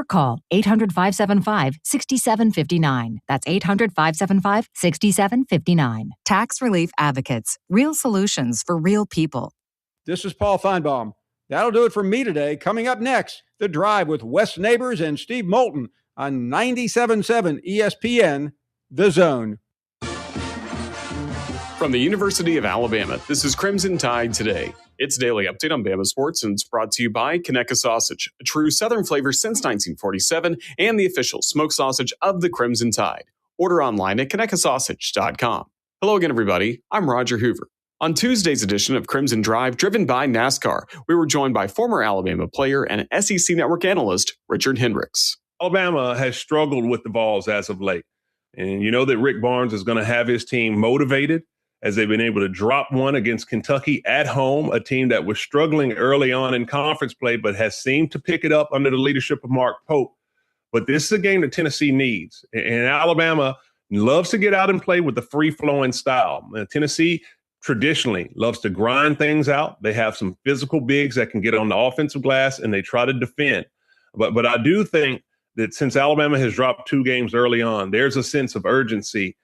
or call 800-575-6759. That's 800-575-6759. Tax Relief Advocates. Real solutions for real people. This is Paul Feinbaum. That'll do it for me today. Coming up next, The Drive with Wes Neighbors and Steve Moulton on 97.7 ESPN, The Zone. From the University of Alabama, this is Crimson Tide Today. It's a daily update on Bama sports, and it's brought to you by Conecuh Sausage, a true Southern flavor since 1947, and the official smoked sausage of the Crimson Tide. Order online at ConecuhSausage.com. Hello again, everybody. I'm Roger Hoover. On Tuesday's edition of Crimson Drive, driven by NASCAR, we were joined by former Alabama player and SEC Network analyst Richard Hendricks. Alabama has struggled with the Vols as of late. And you know that Rick Barnes is going to have his team motivated as they've been able to drop one against Kentucky at home, a team that was struggling early on in conference play, but has seemed to pick it up under the leadership of Mark Pope. But this is a game that Tennessee needs. And Alabama loves to get out and play with the free-flowing style. Tennessee traditionally loves to grind things out. They have some physical bigs that can get on the offensive glass, and they try to defend. But I do think that since Alabama has dropped 2 games early on, there's a sense of urgency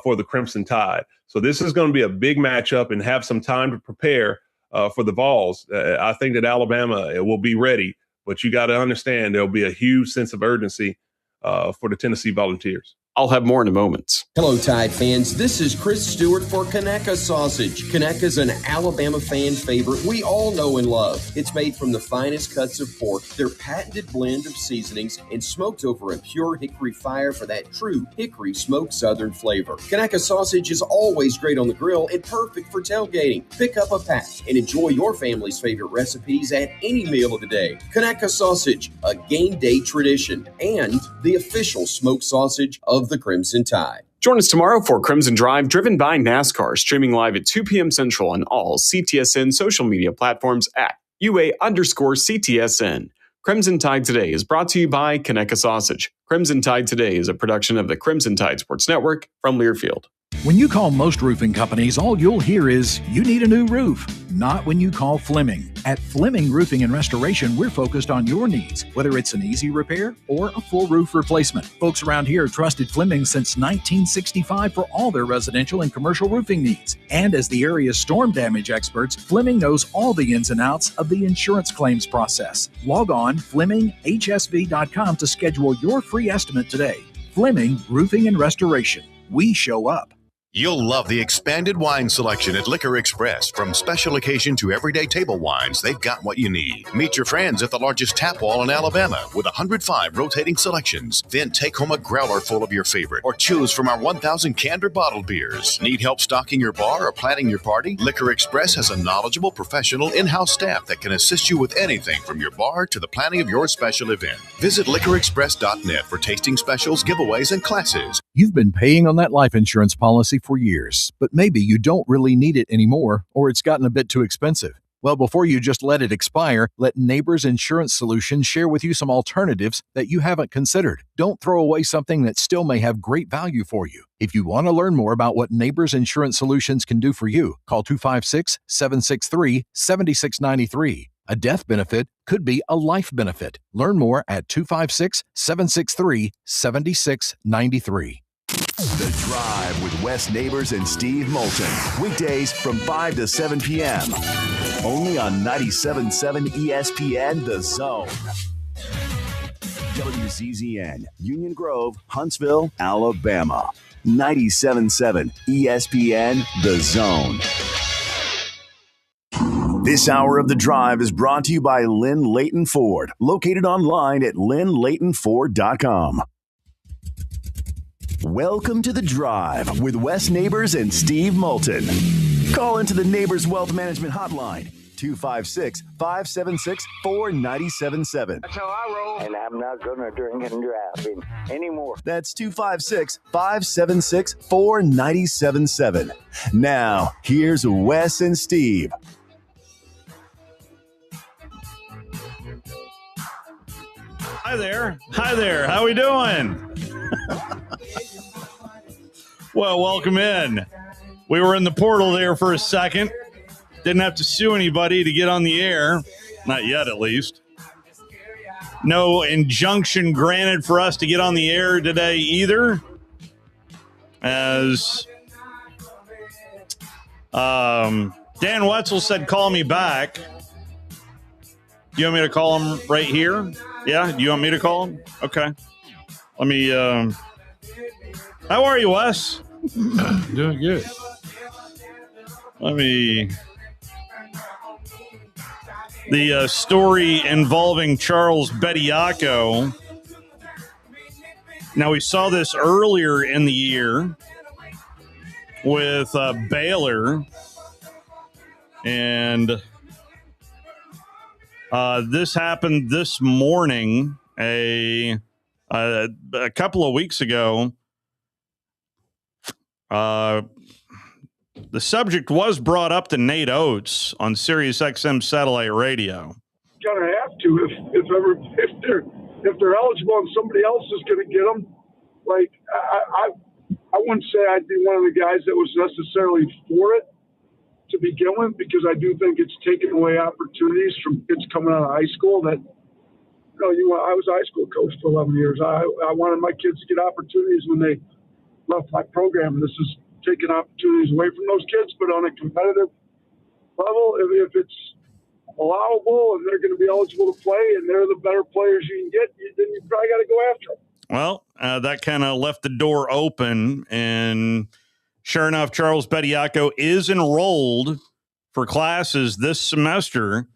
for the Crimson Tide. So this is going to be a big matchup and have some time to prepare for the Vols. I think that Alabama will be ready, but you got to understand there'll be a huge sense of urgency for the Tennessee Volunteers. I'll have more in a moment. Hello, Tide fans. This is Chris Stewart for Conecuh Sausage. Conecuh's an Alabama fan favorite we all know and love. It's made from the finest cuts of pork, their patented blend of seasonings, and smoked over a pure hickory fire for that true hickory smoked Southern flavor. Conecuh Sausage is always great on the grill and perfect for tailgating. Pick up a pack and enjoy your family's favorite recipes at any meal of the day. Conecuh Sausage, a game day tradition, and the official smoked sausage of the Crimson Tide. Join us tomorrow for Crimson Drive, driven by NASCAR, streaming live at 2 p.m. Central on all CTSN social media platforms at UA_CTSN. Crimson Tide Today is brought to you by Conecuh Sausage. Crimson Tide Today is a production of the Crimson Tide Sports Network from Learfield. When you call most roofing companies, all you'll hear is, you need a new roof. Not when you call Fleming. At Fleming Roofing and Restoration, we're focused on your needs, whether it's an easy repair or a full roof replacement. Folks around here have trusted Fleming since 1965 for all their residential and commercial roofing needs. And as the area's storm damage experts, Fleming knows all the ins and outs of the insurance claims process. Log on FlemingHSV.com to schedule your free estimate today. Fleming Roofing and Restoration. We show up. You'll love the expanded wine selection at Liquor Express. From special occasion to everyday table wines, they've got what you need. Meet your friends at the largest tap wall in Alabama with 105 rotating selections. Then take home a growler full of your favorite or choose from our 1,000 canned or bottled beers. Need help stocking your bar or planning your party? Liquor Express has a knowledgeable, professional in-house staff that can assist you with anything from your bar to the planning of your special event. Visit liquorexpress.net for tasting specials, giveaways, and classes. You've been paying on that life insurance policy for years, but maybe you don't really need it anymore, or it's gotten a bit too expensive. Well, before you just let it expire, let Neighbors Insurance Solutions share with you some alternatives that you haven't considered. Don't throw away something that still may have great value for you. If you want to learn more about what Neighbors Insurance Solutions can do for you, call 256-763-7693. A death benefit could be a life benefit. Learn more at 256-763-7693. The Drive with Wes Neighbors and Steve Moulton. Weekdays from 5 to 7 p.m. Only on 97.7 ESPN, The Zone. WCZN, Union Grove, Huntsville, Alabama. 97.7 ESPN, The Zone. This hour of The Drive is brought to you by Lynn Leighton Ford, located online at lynnleightonford.com. Welcome to The Drive with Wes Neighbors and Steve Moulton. Call into the Neighbors Wealth Management Hotline, 256-576-4977. That's how I roll. And I'm not going to drink and drive anymore. That's 256-576-4977. Now, here's Wes and Steve. Hi there. How we doing? Well, welcome in. We were in the portal there for a second. Didn't have to sue anybody to get on the air. Not yet, at least. No injunction granted for us to get on the air today either, as Dan Wetzel said, call me back. Do you want me to call him right here? Yeah? Do you want me to call him? Okay. Let me, how are you, Wes? Doing good. The story involving Charles Bediako. Now, we saw this earlier in the year with Baylor, and this happened this morning a couple of weeks ago. The subject was brought up to Nate Oates on Sirius XM satellite radio. Gonna have to if they're eligible and somebody else is going to get them. Like I wouldn't say I'd be one of the guys that was necessarily for it to begin with, because I do think it's taken away opportunities from kids coming out of high school. That I was a high school coach for 11 years. I wanted my kids to get opportunities when they left my program. And this is taking opportunities away from those kids, but on a competitive level, if it's allowable and they're going to be eligible to play and they're the better players you can get, then you probably got to go after them. Well, that kind of left the door open, and sure enough, Charles Bediako is enrolled for classes this semester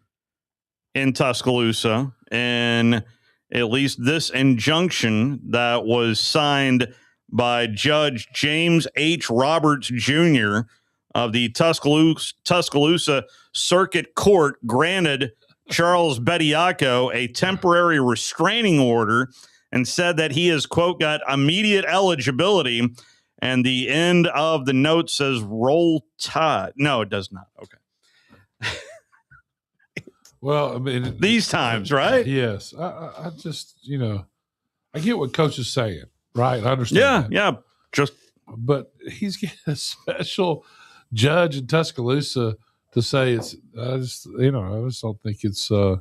in Tuscaloosa, and at least this injunction that was signed by Judge James H. Roberts Jr. of the Tuscaloosa Circuit Court granted Charles Bediako a temporary restraining order and said that he has, quote, got immediate eligibility. And the end of the note says roll tide. No, it does not. Okay. Well, I mean, these times, right? Yes. I just, I get what Coach is saying, right? I understand. Yeah. But he's getting a special judge in Tuscaloosa to say it's, I just don't think it's, I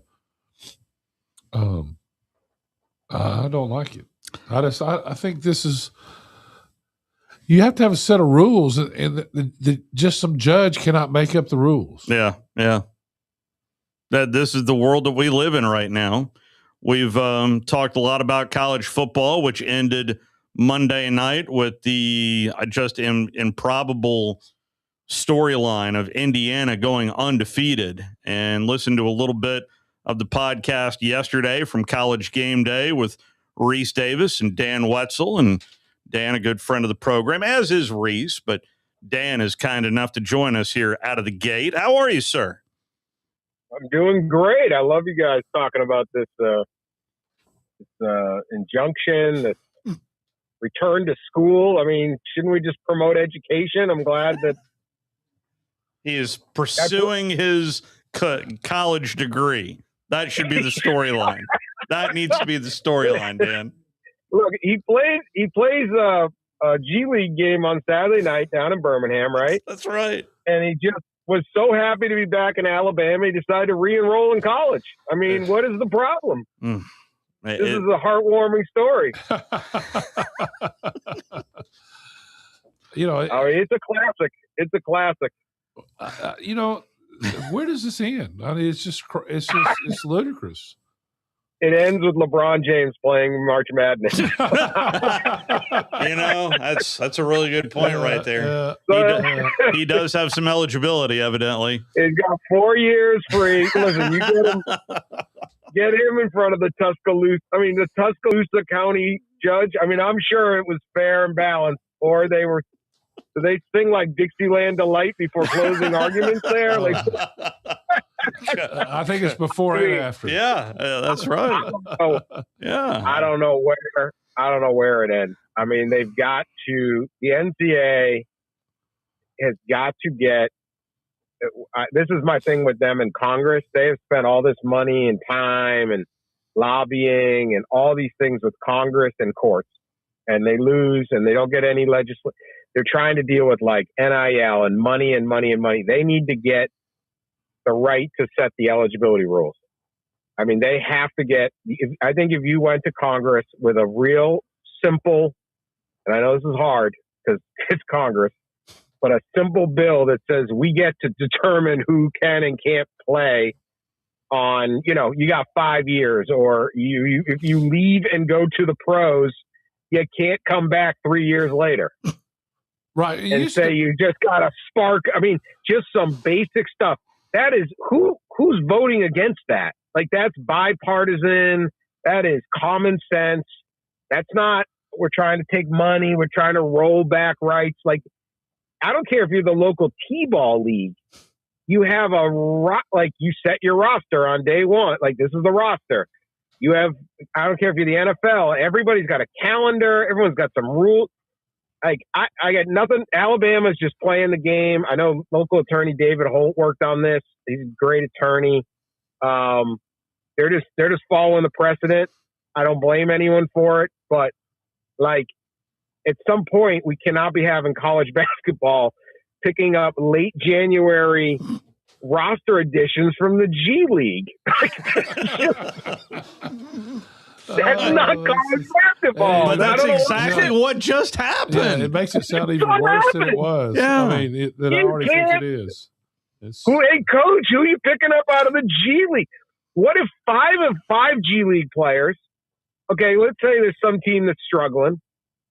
don't like it. I think this is, you have to have a set of rules, and just some judge cannot make up the rules. Yeah. That this is the world that we live in right now. We've talked a lot about college football, which ended Monday night with the just improbable storyline of Indiana going undefeated, and listened to a little bit of the podcast yesterday from College Game Day with Reese Davis and Dan Wetzel. And Dan, a good friend of the program, as is Reese, but Dan is kind enough to join us here out of the gate. How are you, sir? I'm doing great. I love you guys talking about this injunction, this return to school. I mean, shouldn't we just promote education? I'm glad that he is pursuing his college degree. That should be the storyline. That needs to be the storyline, Dan. Look, he plays a G League game on Saturday night down in Birmingham, right? That's right. And he just was so happy to be back in Alabama, he decided to re-enroll in college. I mean, what is the problem? This is a heartwarming story. It's a classic. It's a classic. Where does this end? I mean, it's ludicrous. It ends with LeBron James playing March Madness. That's a really good point right there. He does have some eligibility, evidently. He's got 4 years free. Listen, you get him in front of the Tuscaloosa County judge. I mean, I'm sure it was fair and balanced, or do they sing like Dixieland Delight before closing arguments there? I think it's before and after. Yeah, that's right. I don't know where it ends. I mean, the NCAA has got to get, this is my thing with them in Congress. They have spent all this money and time and lobbying and all these things with Congress and courts, and they lose and they don't get any legislation. They're trying to deal with like NIL and money and money and money. They need to get the right to set the eligibility rules. I mean, they have to get. I think if you went to Congress with a real simple, and I know this is hard because it's Congress, but a simple bill that says we get to determine who can and can't play on, you know, you got 5 years, or you if you leave and go to the pros, you can't come back 3 years later. Right. And say you just got a spark. I mean, just some basic stuff. That is who's voting against that? Like, that's bipartisan. That is common sense. That's not, we're trying to take money. We're trying to roll back rights. Like, I don't care if you're the local T-ball league. You have like, you set your roster on day one. Like, this is the roster. You have, I don't care if you're the NFL. Everybody's got a calendar. Everyone's got some rules. Like, I got nothing. Alabama's just playing the game. I know local attorney David Holt worked on this. He's a great attorney. They're just following the precedent. I don't blame anyone for it, but like, at some point we cannot be having college basketball picking up late January roster additions from the G League. That's not college basketball. But that's exactly what just happened. Yeah, it makes it sound even worse than it was. Yeah. I mean, than I already think it is. Hey, coach, who are you picking up out of the G League? What if 5 G League players, okay, let's say there's some team that's struggling,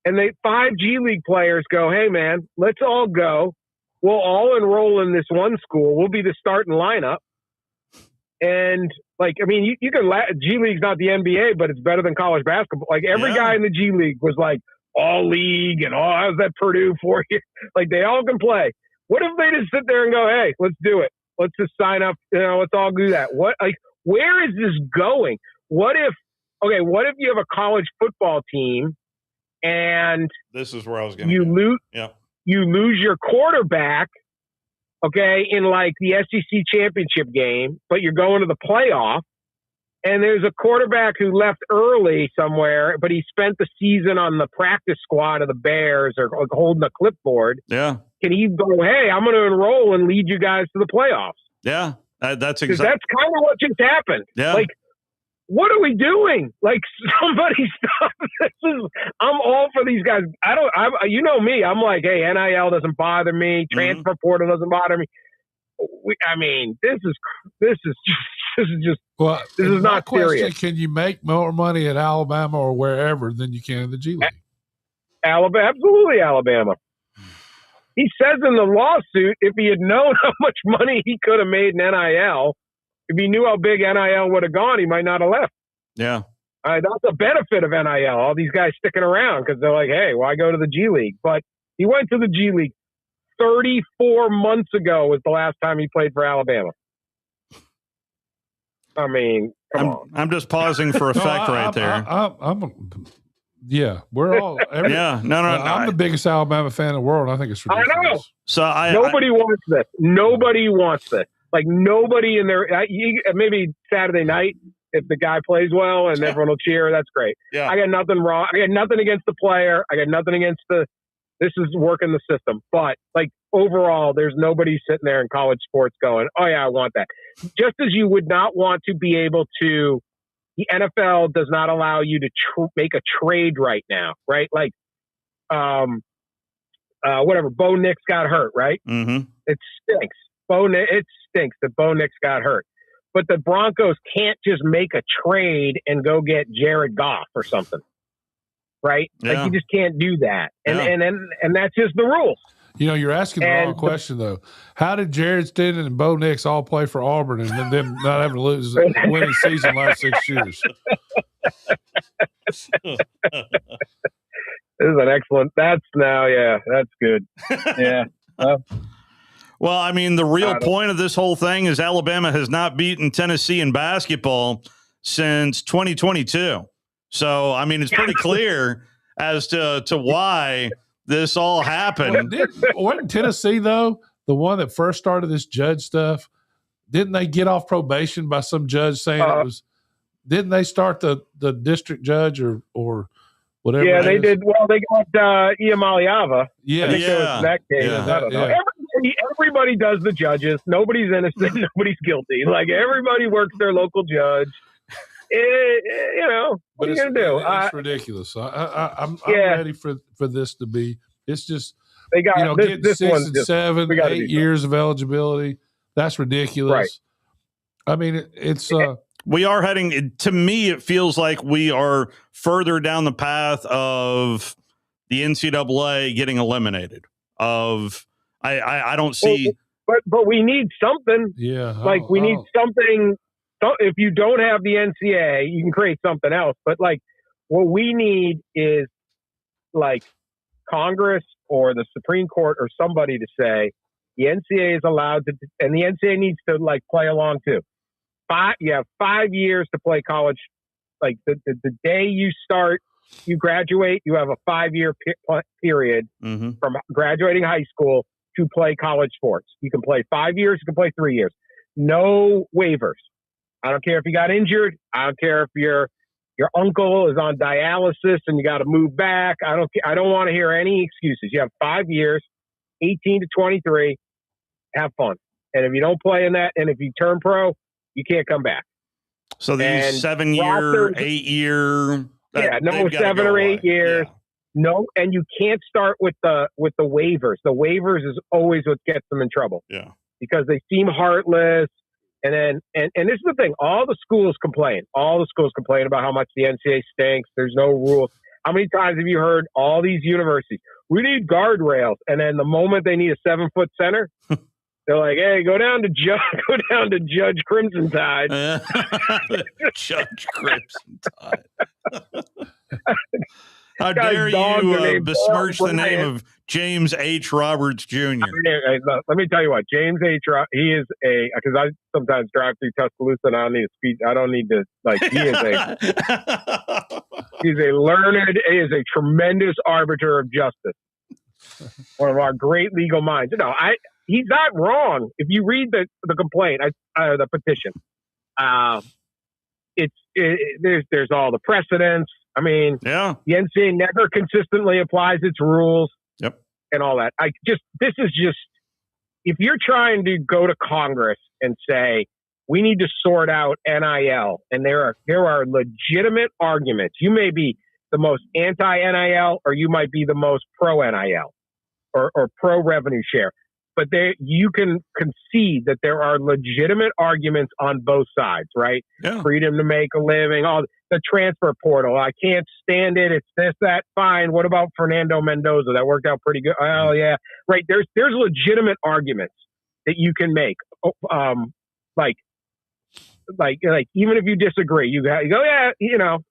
and 5 G League players go, hey, man, let's all go. We'll all enroll in this one school. We'll be the starting lineup. And, like, I mean, you can G League's not the NBA, but it's better than college basketball. Like, every guy in the G League was like, all league, and how's that Purdue for you? Like, they all can play. What if they just sit there and go, hey, let's do it. Let's just sign up. You know, let's all do that. What, like, where is this going? What if you have a college football team and this is where I was going. You lose your quarterback, okay, in like the SEC championship game, but you're going to the playoff, and there's a quarterback who left early somewhere, but he spent the season on the practice squad of the Bears or holding a clipboard. Yeah. Can he go, hey, I'm going to enroll and lead you guys to the playoffs? Yeah. That's exactly. Because that's kind of what just happened. Yeah. Like, what are we doing? Like, somebody stop. I'm all for these guys. You know me. I'm like, hey, NIL doesn't bother me. Transfer portal doesn't bother me. This is not serious. Can you make more money at Alabama or wherever than you can in the G League? Absolutely, Alabama. He says in the lawsuit, if he had known how much money he could have made in NIL, if he knew how big NIL would have gone, he might not have left. Yeah. That's a benefit of NIL. All these guys sticking around because they're like, hey, why go to the G League? But he went to the G League 34 months ago was the last time he played for Alabama. I mean, come on. I'm just pausing for effect right there. Yeah, we're all. I'm the biggest Alabama fan in the world. I think it's ridiculous. I know. So nobody wants this. Nobody wants this. Like, nobody in there. Maybe Saturday night if the guy plays well and everyone will cheer. That's great. Yeah. I got nothing wrong. I got nothing against the player. I got nothing against this is working the system. But, like, overall, there's nobody sitting there in college sports going, oh, yeah, I want that. Just as you would not want to be able to, the NFL does not allow you to make a trade right now, right? Like, whatever, Bo Nix got hurt, right? Mm-hmm. It stinks. It stinks that Bo Nix got hurt. But the Broncos can't just make a trade and go get Jared Goff or something. Right? Yeah. Like, you just can't do that. And that's just the rules. You know, you're asking the wrong question, though. How did Jared Stidham and Bo Nix all play for Auburn and then them not having to lose a winning season last 6 years? This is an excellent. That's good. Yeah. Well, I mean, the real point of this whole thing is Alabama has not beaten Tennessee in basketball since 2022. So, I mean, it's pretty clear as to why this all happened. Wasn't Tennessee, though, the one that first started this judge stuff? Didn't they get off probation by some judge saying it was? Didn't they start the district judge or whatever? Yeah, they did. Well, they got Iamaliava. Yeah, I think it was that case. Yeah, I don't know. Everybody does the judges. Nobody's innocent. Nobody's guilty. Like, everybody works their local judge. what are you going to do? It's ridiculous. I'm ready for this to be. It's just they got getting 6 and 7, 8 years of eligibility. That's ridiculous. Right. I mean, it's we are heading. To me, it feels like we are further down the path of the NCAA getting eliminated. I don't see. But we need something. Yeah. Like we need something. So if you don't have the NCAA, you can create something else. But like, what we need is like Congress or the Supreme Court or somebody to say the NCAA is allowed to, and the NCAA needs to like play along too. You have 5 years to play college. Like the day you graduate, you have a 5-year period from graduating high school to play college sports. You can play 5 years, you can play 3 years. No waivers. I don't care if you got injured. I don't care if your uncle is on dialysis and you got to move back. I don't want to hear any excuses. You have 5 years, 18 to 23. Have fun. And if you don't play in that, and if you turn pro, you can't come back. So these 7-year, 8-year, no 7 or 8 years. Yeah. No, and you can't start with the waivers. The waivers is always what gets them in trouble. Yeah, because they seem heartless. And then, and this is the thing, all the schools complain. All the schools complain about how much the NCAA stinks. There's no rules. How many times have you heard all these universities, we need guardrails? And then the moment they need a 7-foot center, they're like, hey, go down to Judge Crimson Tide. Judge Crimson Tide. How dare you besmirch the name of James H. Roberts Jr.? Let me tell you what, James H. He is because I sometimes drive through Tuscaloosa and I don't need a speech. I don't need to, like, he is he is a tremendous arbiter of justice. One of our great legal minds. He's not wrong. If you read the complaint, the petition, there's all the precedents. I mean, the NCAA never consistently applies its rules. Yep. And all that. This is just, if you're trying to go to Congress and say, we need to sort out NIL, and there are legitimate arguments. You may be the most anti-NIL, or you might be the most pro-NIL or pro-revenue share. But you can concede that there are legitimate arguments on both sides, right? Yeah. Freedom to make a living, all the transfer portal. I can't stand it. It's this, that, fine. What about Fernando Mendoza? That worked out pretty good. Oh yeah, right. There's legitimate arguments that you can make. Like even if you disagree, you go, yeah,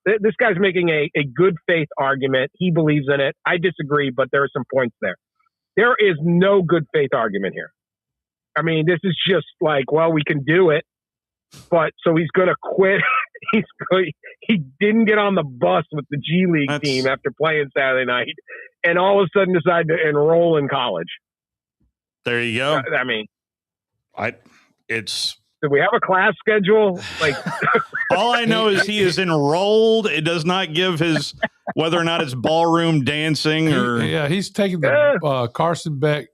this guy's making a good faith argument. He believes in it. I disagree, but there are some points there. There is no good faith argument here. I mean, this is just like, well, we can do it, but so he's going to quit. He didn't get on the bus with the G League team after playing Saturday night, and all of a sudden decided to enroll in college. There you go. I mean, do we have a class schedule? Like, all I know is he is enrolled. It does not give whether or not it's ballroom dancing or he's taking the Carson Beck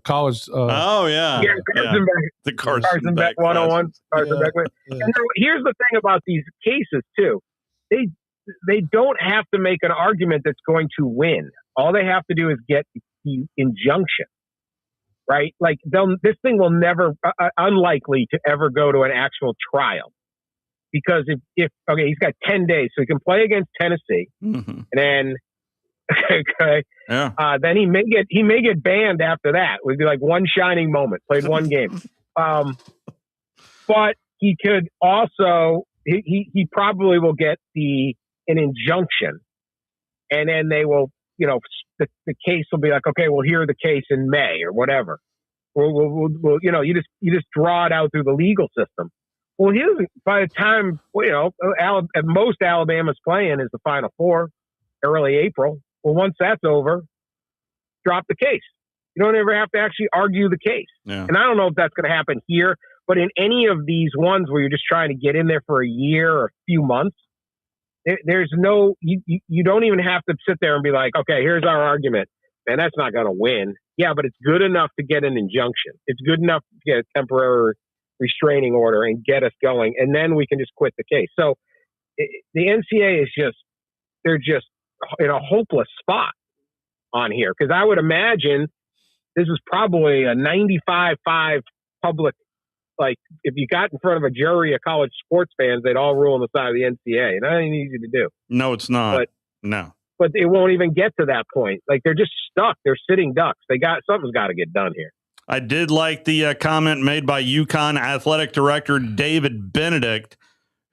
college. The Carson Beck 101. Carson Beck. And here's the thing about these cases too: they don't have to make an argument that's going to win. All they have to do is get the injunction. Right? Like this thing will never, unlikely to ever go to an actual trial, because if he's got 10 days, so he can play against Tennessee, and then then he may get banned after that. It would be like one shining moment, played one game, but he could also he probably will get an injunction, and then they will. The case will be like, okay, we'll hear the case in May or whatever. We'll you just draw it out through the legal system. Well, by the time, at most Alabama's playing is the Final Four, early April. Well, once that's over, drop the case. You don't ever have to actually argue the case. Yeah. And I don't know if that's going to happen here, but in any of these ones where you're just trying to get in there for a year or a few months, there's no, you don't even have to sit there and be like, okay, here's our argument. And that's not going to win. Yeah, but it's good enough to get an injunction. It's good enough to get a temporary restraining order and get us going. And then we can just quit the case. So the NCAA is they're just in a hopeless spot on here, because I would imagine this is probably a 95-5 public. Like, if you got in front of a jury of college sports fans, they'd all rule on the side of the NCAA. And that ain't easy to do. No, it's not. But it won't even get to that point. Like, they're just stuck. They're sitting ducks. Something's got to get done here. I did like the comment made by UConn athletic director David Benedict,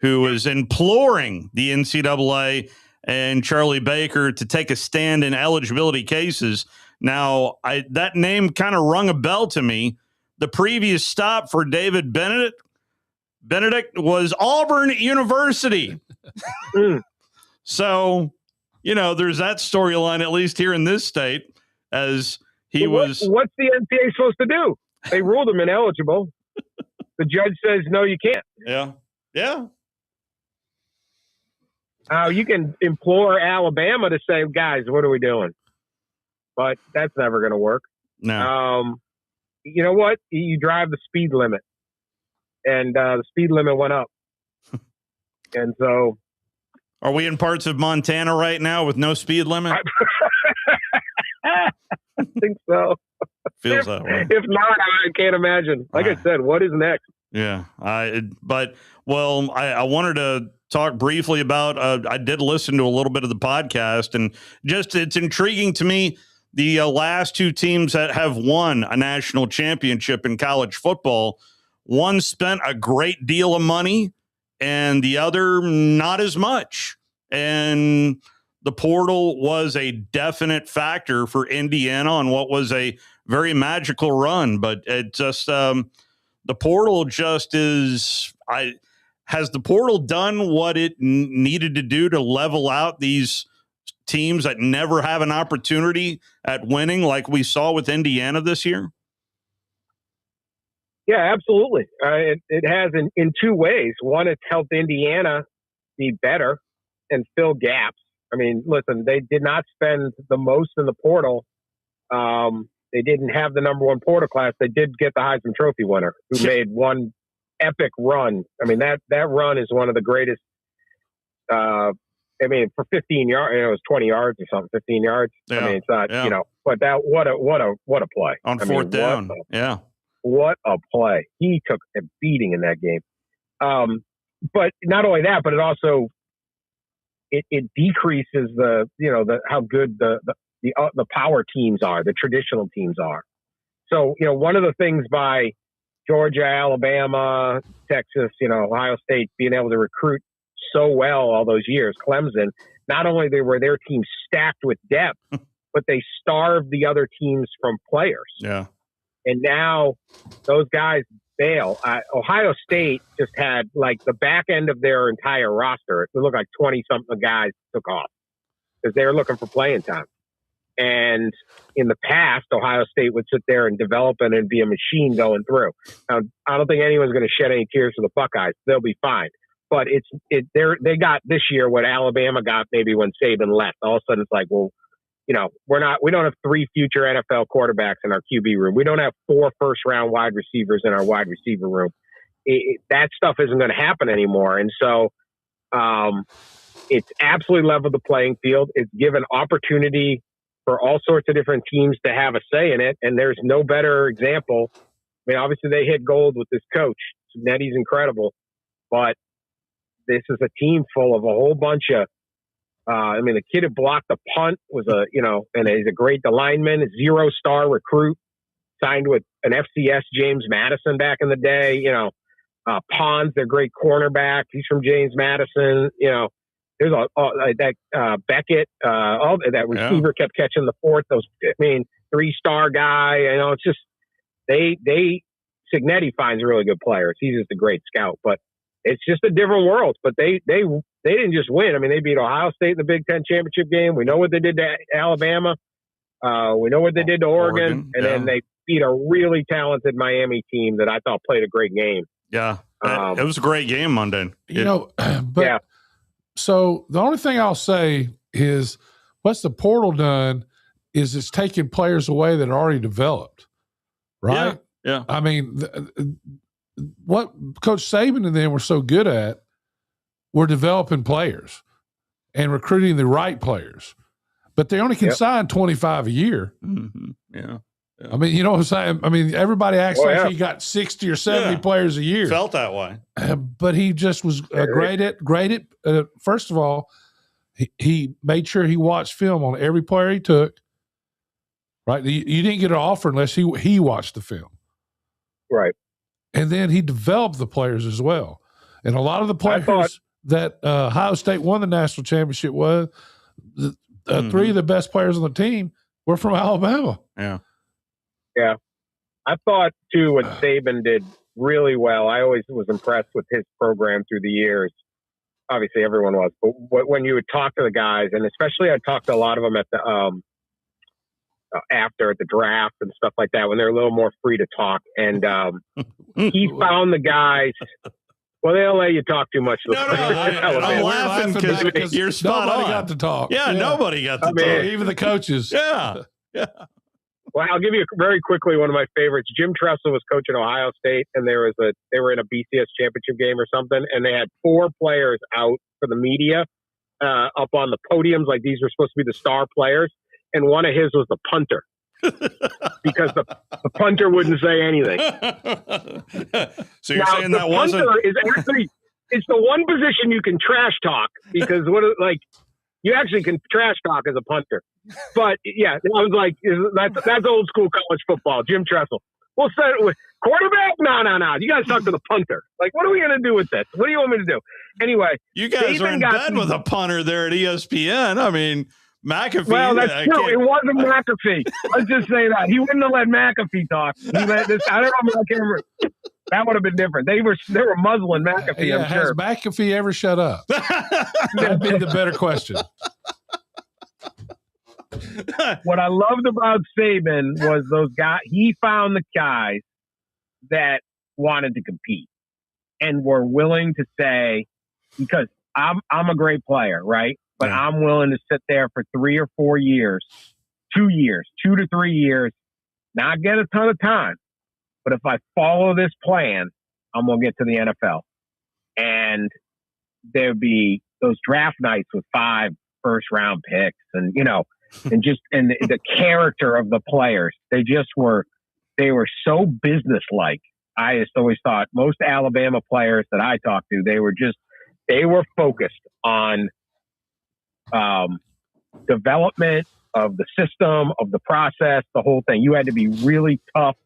who is imploring the NCAA and Charlie Baker to take a stand in eligibility cases. Now, that name kind of rung a bell to me. The previous stop for David Benedict was Auburn University. So, there's that storyline, at least here in this state, as he was. What's the NCAA supposed to do? They ruled him ineligible. The judge says, no, you can't. Yeah. Yeah. You can implore Alabama to say, guys, what are we doing? But that's never going to work. No. You know what? You drive the speed limit, and the speed limit went up. And so, are we in parts of Montana right now with no speed limit? I think so. Feels that way. If not, I can't imagine. Like I said, what is next? Yeah. I wanted to talk briefly about, I did listen to a little bit of the podcast, and just, it's intriguing to me. The last two teams that have won a national championship in college football, one spent a great deal of money and the other not as much. And the portal was a definite factor for Indiana on what was a very magical run. But it just, the portal just is, has the portal done what it needed to do to level out these teams that never have an opportunity at winning, like we saw with Indiana this year? Yeah, absolutely. It has in two ways. One, it's helped Indiana be better and fill gaps. I mean, listen, they did not spend the most in the portal. They didn't have the number one portal class. They did get the Heisman Trophy winner, who made one epic run. I mean, that run is one of the greatest. For 15 yards, it was 20 yards or something, 15 yards. Yeah. I mean, it's not, but that, what a play. On fourth down. What a play. He took a beating in that game. But not only that, but it also, it decreases how good the power teams are, the traditional teams are. So, one of the things by Georgia, Alabama, Texas, Ohio State being able to recruit so well all those years, Clemson, not only were their teams stacked with depth, but they starved the other teams from players. Yeah. And now those guys bail. Ohio State just had like the back end of their entire roster. It looked like 20-something guys took off because they were looking for playing time. And in the past, Ohio State would sit there and develop and be a machine going through. Now, I don't think anyone's going to shed any tears for the Buckeyes. They'll be fine. But they got this year what Alabama got maybe when Saban left. All of a sudden it's like, well, we don't have 3 future NFL quarterbacks in our QB room. We don't have 4 first-round wide receivers in our wide receiver room. That stuff isn't going to happen anymore. And so it's absolutely leveled the playing field. It's given opportunity for all sorts of different teams to have a say in it. And there's no better example. I mean, obviously they hit gold with this coach. Netty's incredible. But this is a team full of a whole bunch of, the kid who blocked the punt was and he's a great lineman, 0-star recruit, signed with an FCS James Madison back in the day. Pons, their great cornerback. He's from James Madison. There's Beckett, that receiver kept catching the fourth. 3-star guy. It's just, Signetti finds really good players. He's just a great scout, but it's just a different world. But they didn't just win. I mean, they beat Ohio State in the Big Ten championship game. We know what they did to Alabama. We know what they did to Oregon. And then they beat a really talented Miami team that I thought played a great game. Yeah. It was a great game Monday. So the only thing I'll say is what's the portal done is it's taking players away that are already developed. Right? Yeah. I mean, what Coach Saban and them were so good at were developing players and recruiting the right players, but they only can sign 25 a year. Mm-hmm. Yeah. I mean, you know what I'm saying? I mean, everybody acts like he got 60 or 70 players a year. Felt that way. But he just was great at first of all, he made sure he watched film on every player he took. Right? You didn't get an offer unless he watched the film. Right. And then he developed the players as well. And a lot of the players that Ohio State won the national championship with, three of the best players on the team were from Alabama. Yeah. Yeah. I thought, too, what Saban did really well. I always was impressed with his program through the years. Obviously, everyone was. But when you would talk to the guys, and especially I talked to a lot of them at the after at the draft and stuff like that, when they're a little more free to talk. And he found the guys. Well, they don't let you talk too much. I'm laughing because you're spot on. Nobody got to talk. Yeah, nobody got to talk. Even the coaches. Yeah. Well, I'll give you very quickly one of my favorites. Jim Tressel was coaching Ohio State, and they were in a BCS championship game or something, and they had 4 players out for the media up on the podiums, like these were supposed to be the star players, and one of his was the punter. Because the punter wouldn't say anything. So you're saying that wasn't... punter is actually, it's the one position you can trash talk, because you actually can trash talk as a punter. But yeah, I was like, that's old school college football. Jim Tressel. We'll set it with quarterback. No. You guys talk to the punter. Like, what are we going to do with this? What do you want me to do? Anyway, you guys are in bed with a punter there at ESPN. I mean, McAfee. Well, that's true. It wasn't McAfee. Let's just say that he wouldn't have let McAfee talk. He let this. I don't know. I can't remember. That would have been different. They were muzzling McAfee. I'm sure. Has McAfee ever shut up? That'd be the better question. What I loved about Saban was those guys. He found the guys that wanted to compete and were willing to say, because I'm a great player, right? But I'm willing to sit there for 3 or 4 years, 2 to 3 years, not get a ton of time. But if I follow this plan, I'm going to get to the NFL. And there'd be those draft nights with 5 first-round picks and, and the character of the players. They were so businesslike. I just always thought most Alabama players that I talked to, they were focused on development of the system, of the process, the whole thing. You had to be really tough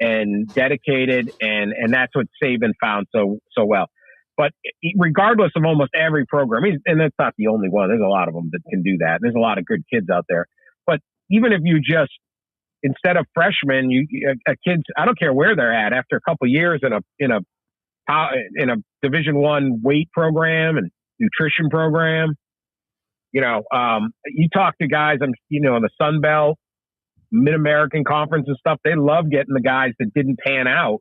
and dedicated, and that's what Saban found so well. But regardless of almost every program, and that's not the only one. There's a lot of them that can do that. There's a lot of good kids out there. But even if you just, instead of freshmen, kids, I don't care where they're at, after a couple of years in a Division I weight program and nutrition program, you talk to guys in the Sun Belt, Mid-American Conference and stuff. They love getting the guys that didn't pan out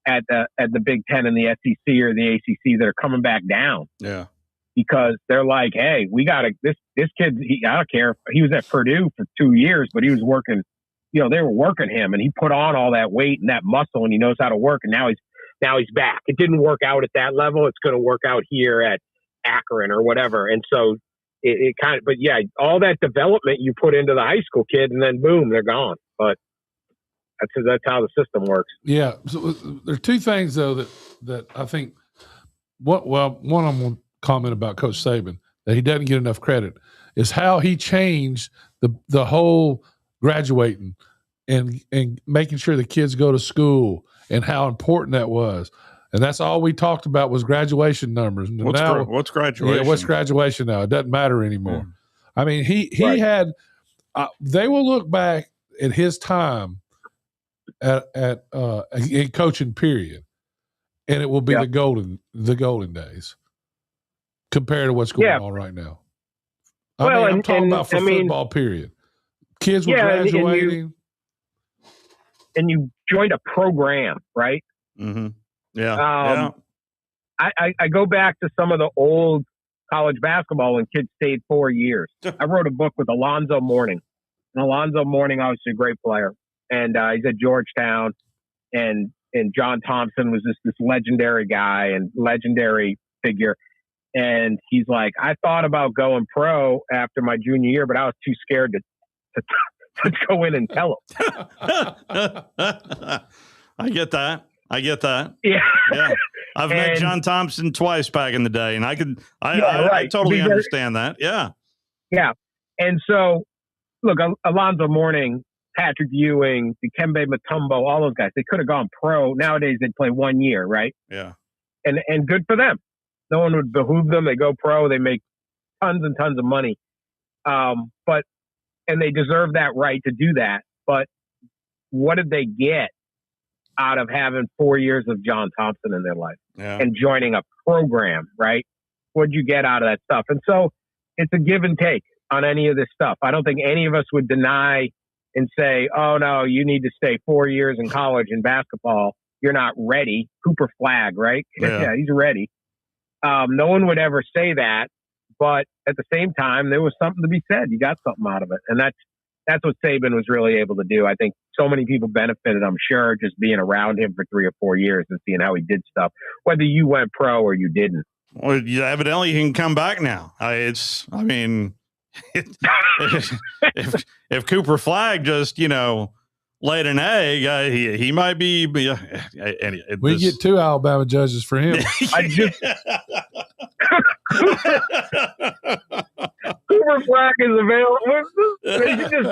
at the Big Ten and the SEC or the ACC that are coming back down. Yeah. Because they're like, hey, we got to, this kid, I don't care. He was at Purdue for 2 years, but he was working, they were working him, and he put on all that weight and that muscle, and he knows how to work. And now he's back. It didn't work out at that level. It's going to work out here at Akron or whatever. And so it kind of, but yeah, all that development you put into the high school kid, and then boom, they're gone. But that's how the system works. Yeah. So there are 2 things though that I think. One I'm going to comment about Coach Saban that he doesn't get enough credit is how he changed the whole graduating and making sure the kids go to school and how important that was. And that's all we talked about was graduation numbers. What's graduation? Yeah, what's graduation now? It doesn't matter anymore. I mean, he had. They will look back at his time at in coaching period, and it will be the golden days compared to what's going on right now. I'm talking about football period. Kids were graduating, and you joined a program, right? Mm-hmm. Yeah. I go back to some of the old college basketball when kids stayed 4 years. I wrote a book with Alonzo Mourning. And Alonzo Mourning, obviously a great player. And he's at Georgetown. And John Thompson was this legendary guy and legendary figure. And he's like, I thought about going pro after my junior year, but I was too scared to go in and tell him. I get that. Yeah. I've met John Thompson twice back in the day, and I totally understand that. Yeah. Yeah. And so, look, Alonzo Mourning, Patrick Ewing, Dikembe Mutombo, all those guys, they could have gone pro. Nowadays, they'd play 1 year, right? Yeah. And good for them. No one would behoove them. They go pro. They make tons and tons of money. And they deserve that right to do that. But what did they get out of having 4 years of John Thompson in their life and joining a program, right? What'd you get out of that stuff? And so it's a give and take on any of this stuff. I don't think any of us would deny and say, oh, no, you need to stay 4 years in college in basketball. You're not ready. Cooper Flagg, right? Yeah, he's ready. No one would ever say that. But at the same time, there was something to be said. You got something out of it. And that's what Saban was really able to do. I think so many people benefited, I'm sure, just being around him for 3 or 4 years and seeing how he did stuff, whether you went pro or you didn't. Well, evidently he can come back now. If Cooper Flagg just, laid an egg, he might be. We get 2 Alabama judges for him. Cooper Flagg is available. He should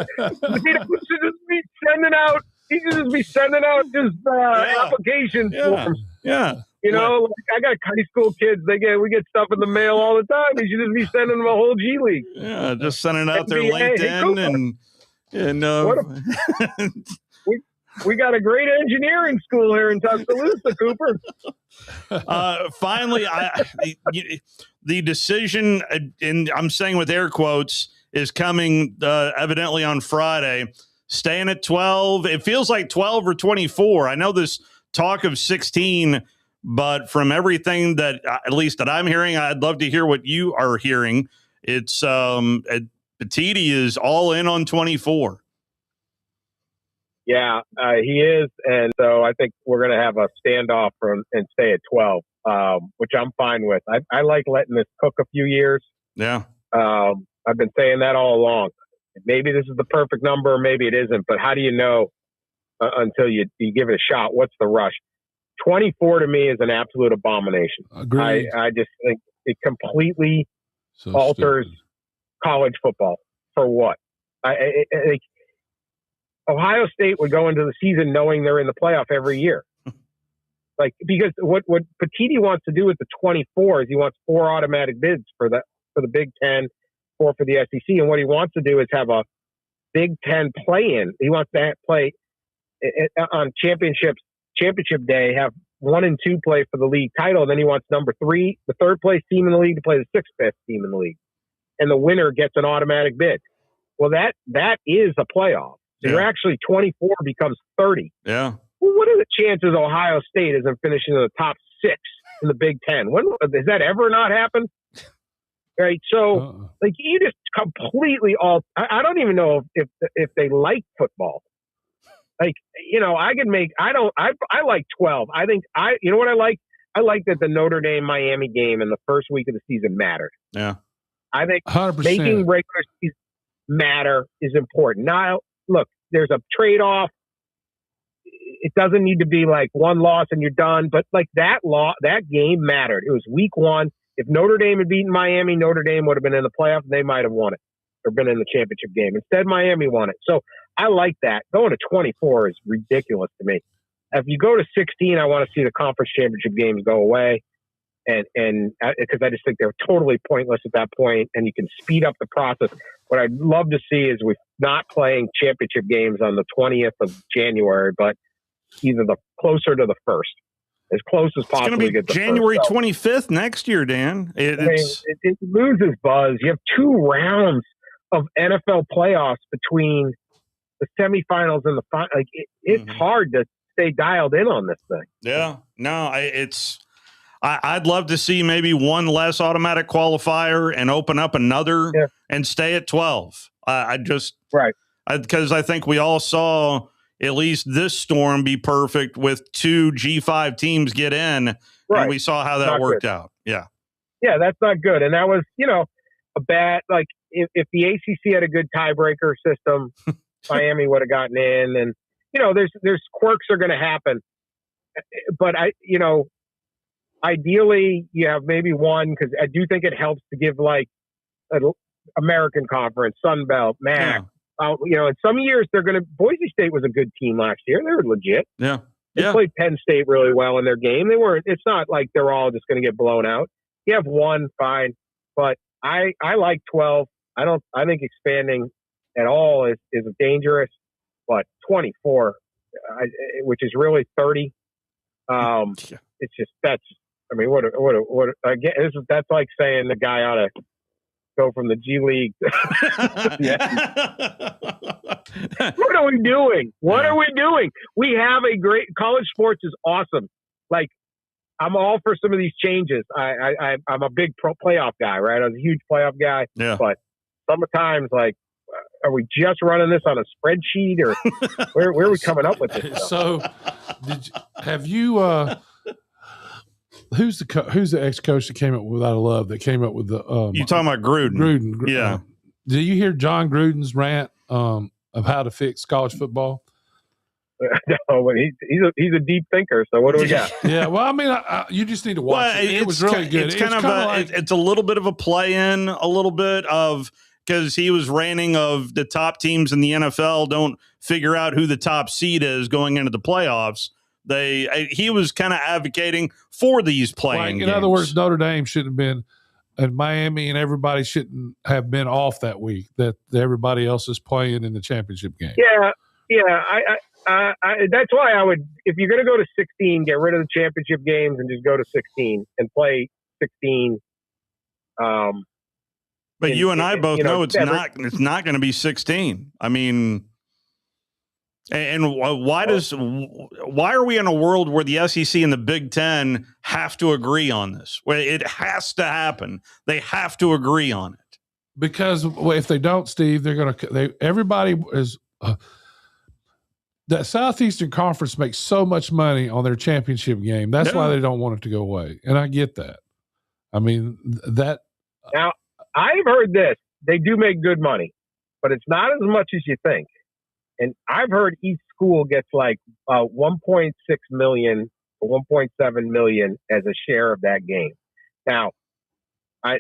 just be sending out. He should just be sending out applications for him. Yeah. I got high school kids. We get stuff in the mail all the time. He should just be sending them a whole G League. Yeah, just sending out their LinkedIn we got a great engineering school here in Tuscaloosa, Cooper. Finally, the decision, and I'm saying with air quotes, is coming evidently on Friday. Staying at 12. It feels like 12 or 24. I know this talk of 16, but from everything that, at least that I'm hearing, I'd love to hear what you are hearing. It's Petiti is all in on 24. Yeah, he is. And so I think we're going to have a standoff and stay at 12, which I'm fine with. I like letting this cook a few years. Yeah. I've been saying that all along. Maybe this is the perfect number, maybe it isn't. But how do you know until you give it a shot? What's the rush? 24 to me is an absolute abomination. Agreed. I just think it completely alters college football. For what? Ohio State would go into the season knowing they're in the playoff every year. Because what Petiti wants to do with the 24 is he wants 4 automatic bids for the Big Ten, 4 for the SEC. And what he wants to do is have a Big Ten play-in. He wants to play on championship day, have 1 and 2 play for the league title. And then he wants number 3, the 3rd place team in the league, to play the 6th best team in the league. And the winner gets an automatic bid. Well, that is a playoff. So you're actually 24 becomes 30. Yeah. Well, what are the chances Ohio State isn't finishing in the top 6 in the Big Ten? Has that ever not happened? Right. So you just completely I don't even know if they like football. I like 12. I think you know what I like? I like that the Notre Dame Miami game in the first week of the season mattered. Yeah. I think 100%. Making regular season matter is important. Now, look, there's a trade-off. It doesn't need to be like one loss and you're done, but that game mattered. It was week 1. If Notre Dame had beaten Miami, Notre Dame would have been in the playoff and they might have won it or been in the championship game. Instead, Miami won it. So I like that. Going to 24 is ridiculous to me. If you go to 16, I want to see the conference championship games go away. And because I just think they're totally pointless at that point, and you can speed up the process. What I'd love to see is we're not playing championship games on the 20th of January, but either the closer to the 1st, as close as possible. It's going to be January 25th next year, Dan. It loses buzz. You have 2 rounds of NFL playoffs between the semifinals and the final. It's hard to stay dialed in on this thing. Yeah, no, I'd love to see maybe one less automatic qualifier and open up another and stay at 12. Because I think we all saw at least this storm be perfect with 2 G5 teams get in, and we saw how that worked out. Yeah. Yeah, that's not good. And that was, a bad, like, if the ACC had a good tiebreaker system, Miami would have gotten in. And, there's quirks are going to happen. But ideally you have maybe one, because I do think it helps to give like an American Conference, Sun Belt, MAC. Yeah. In some years Boise State was a good team last year. They were legit. Yeah. They played Penn State really well in their game. It's not like they're all just going to get blown out. You have one, fine. But I like 12. I think expanding at all is dangerous, but 24, which is really 30. It's just, that's like saying the guy ought to go from the G League. What are we doing? What are we doing? We have a great college sports is awesome. Like, I'm all for some of these changes. I'm a big playoff guy, right? I was a huge playoff guy. Yeah. But sometimes, like, are we just running this on a spreadsheet, or where are we coming up with this stuff? So, who's the ex-coach that came up with Out of Love, that came up with the you talking about Gruden? Gruden. Yeah. Did you hear John Gruden's rant of how to fix college football? No, but he's a deep thinker. So what do we got? Yeah, well, I mean, you just need to watch it. It was really good. It's a little bit of a play-in, a little bit of, because he was ranting of the top teams in the NFL don't figure out who the top seed is going into the playoffs. He was kind of advocating for these playing games. In other words, Notre Dame shouldn't have been, and Miami and everybody shouldn't have been off that week, that everybody else is playing in the championship game. Yeah. That's why I would, if you're going to go to 16, get rid of the championship games and just go to 16 and play 16. But you and I both know it's not going to be 16. I mean, and why are we in a world where the SEC and the Big Ten have to agree on this? Well, it has to happen. They have to agree on it. Because if they don't, Steve, everybody is. That Southeastern Conference makes so much money on their championship game. That's why they don't want it to go away. And I get that. I mean, that. Now, I've heard this. They do make good money, but it's not as much as you think. And I've heard each school gets like 1.6 million or 1.7 million as a share of that game. Now,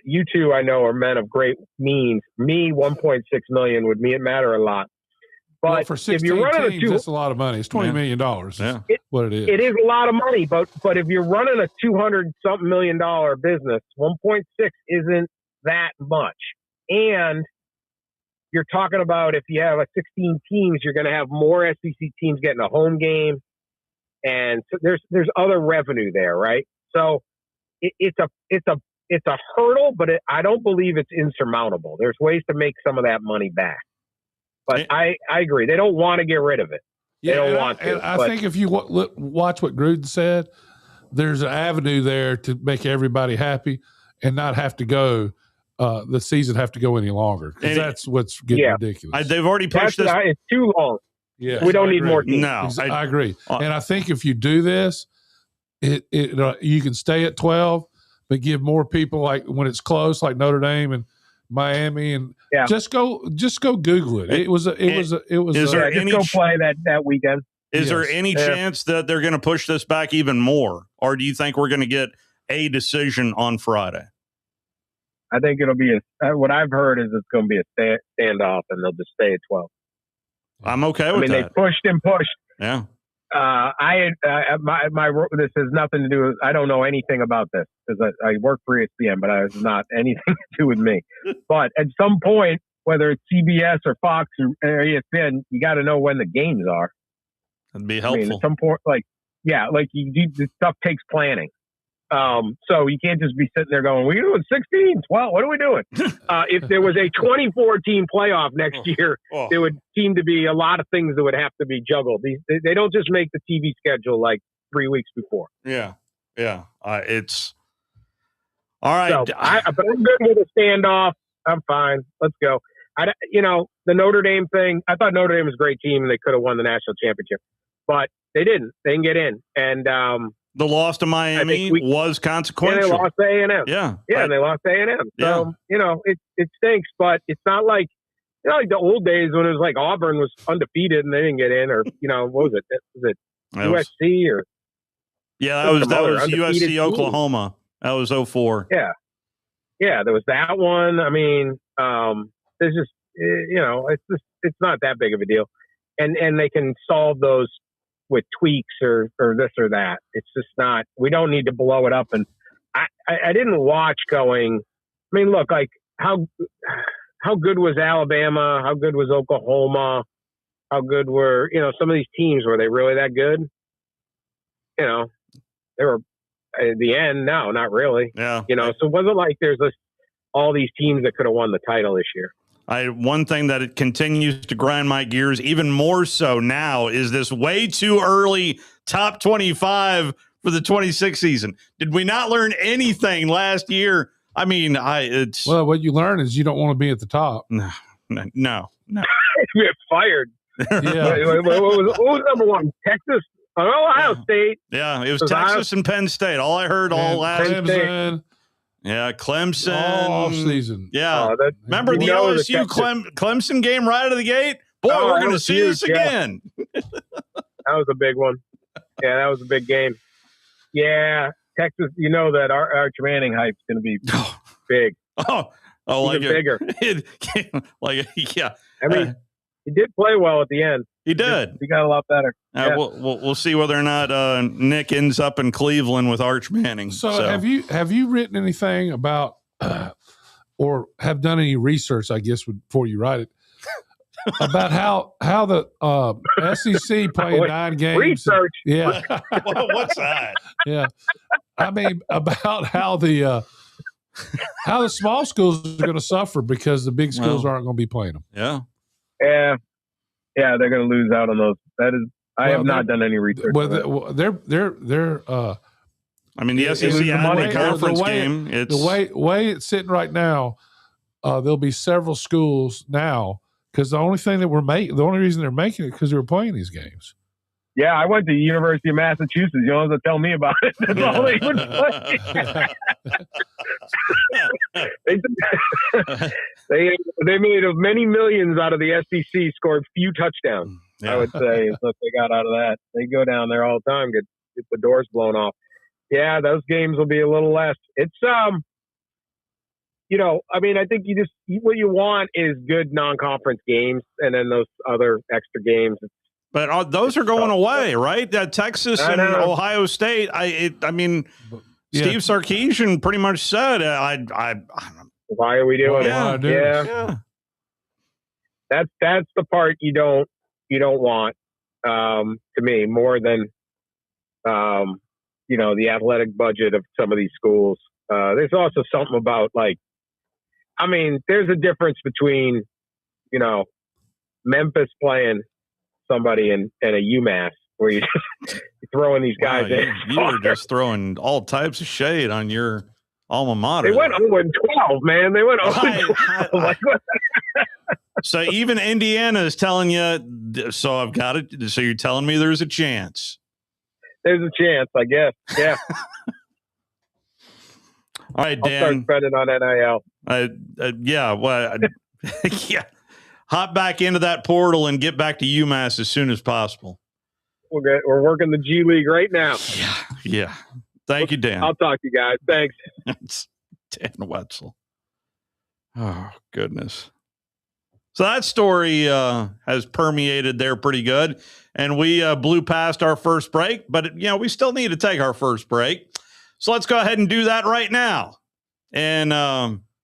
you two, I know, are men of great means. Me, 1.6 million would matter a lot. But for 16 if you're running teams, that's a lot of money. It's $20 million. Yeah. What it is. It is a lot of money, but if you're running a $200-something million business, 1.6 isn't that much. And you're talking about, if you have 16 teams, you're going to have more SEC teams getting a home game, and so there's other revenue there, right? So it's a hurdle, but I don't believe it's insurmountable. There's ways to make some of that money back. But I agree. They don't want to get rid of it. They don't want to. I think if you watch what Gruden said, there's an avenue there to make everybody happy and not have to go the season have to go any longer, because that's what's getting ridiculous. They've already pushed this. It's too long. Yeah, we don't need more teams. No, I agree. And I think if you do this, you can stay at 12, but give more people, like when it's close, like Notre Dame and Miami, and just go Google it. It was. Is there any go play that weekend? Is there any chance that they're going to push this back even more, or do you think we're going to get a decision on Friday? I think it'll be what I've heard is it's going to be a standoff, and they'll just stay at 12. I'm okay with that. They pushed and pushed. Yeah. This has nothing to do with, I don't know anything about this because I work for ESPN, but it's not anything to do with me. But at some point, whether it's CBS or Fox or ESPN, you got to know when the games are. That'd be helpful. I mean, at some point, this stuff takes planning. So you can't just be sitting there going, we're doing 16, 12, what are we doing? If there was a 24-team playoff next year, there would seem to be a lot of things that would have to be juggled. They don't just make the TV schedule like 3 weeks before. Yeah. It's all right. So, but I'm good with a standoff. I'm fine. Let's go. The Notre Dame thing, I thought Notre Dame was a great team and they could have won the national championship, but they didn't. They didn't get in. And The loss to Miami was consequential. Yeah, they lost to A&M. Yeah, and they lost to A&M. So, it stinks, but it's not like, like the old days when it was like Auburn was undefeated and they didn't get in, or, what was it? Was it USC or? Yeah, that was USC Oklahoma. That was 2004. Yeah. Yeah, there was that one. I mean, there's just, it's not that big of a deal. And they can solve those with tweaks or this or that. It's just not, we don't need to blow it up. And I didn't watch going, I mean, look, like how good was Alabama? How good was Oklahoma? How good were, some of these teams, were they really that good? They were at the end. No, not really. Yeah. So it wasn't like there's all these teams that could have won the title this year. One thing that it continues to grind my gears even more so now is this way too early top 25 for the 26 season. Did we not learn anything last year? I mean, well, what you learn is you don't want to be at the top. No. You get fired. Yeah. What was number one? Texas? Ohio State. Yeah, it was Texas and Penn State. All I heard all last Clemson. Yeah, Clemson. All off season. Yeah. Remember the LSU Clemson game right out of the gate? Boy, we're going to see this again. That was a big one. Yeah, that was a big game. Yeah, Texas, that Arch Manning hype's going to be big. Oh, like bigger. Yeah. I mean, he did play well at the end. He did. He got a lot better. Yeah. We'll see whether or not Nick ends up in Cleveland with Arch Manning. So have you written anything about or have done any research, I guess, before you write it, about how the SEC playing 9 games? Research. Yeah. What's that? Yeah. I mean, about how the small schools are going to suffer because the big schools aren't going to be playing them. Yeah. Yeah, they're going to lose out on those. That is, I have not done any research. Well, they're. I mean, the SEC had a conference game. It's the way it's sitting right now. There'll be several schools now because the only reason they're making it because they were playing these games. Yeah, I went to the University of Massachusetts. You don't have to tell me about it. That's all they would play. They made many millions out of the SEC, scored few touchdowns. I would say is what they got out of that. They go down there all the time, get the doors blown off. Yeah, those games will be a little less. It's I mean, I think what you want is good non-conference games, and then those other extra games. But those are going away, right? Texas and Ohio State. I mean, Steve Sarkisian pretty much said, why are we doing it? Yeah. That's the part you don't want, to me, more than, the athletic budget of some of these schools. There's also something about there's a difference between, Memphis playing somebody and a UMass where you're throwing these guys in. You were just throwing all types of shade on your alma mater. They went 0-12, man. They went 0-12. So even Indiana is telling you, so I've got it. So you're telling me there's a chance. There's a chance, I guess. Yeah. All right, Dan. I'll start spending on NIL. Yeah. Hop back into that portal and get back to UMass as soon as possible. We're working the G League right now. Yeah. Thank you, Dan. I'll talk to you guys. Thanks. It's Dan Wetzel. Oh, goodness. So that story has permeated there pretty good. And we blew past our first break, but, we still need to take our first break. So let's go ahead and do that right now. And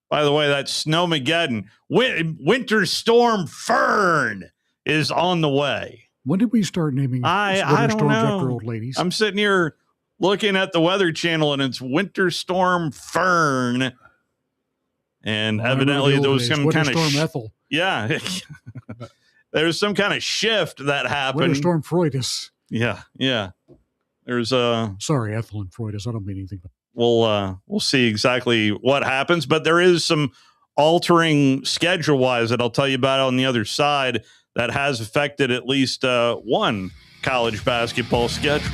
by the way, that Snowmageddon, Winter Storm Fern is on the way. When did we start naming I don't storms know. after old ladies? I'm sitting here looking at the Weather Channel, and it's Winter Storm Fern. And evidently there was some kind of Storm Ethel. Yeah. There was some kind of shift that happened. Winter Storm Freudis. Yeah. There's sorry, Ethel and Freudis. I don't mean anything. We'll see exactly what happens, but there is some altering schedule-wise that I'll tell you about on the other side that has affected at least one college basketball schedule.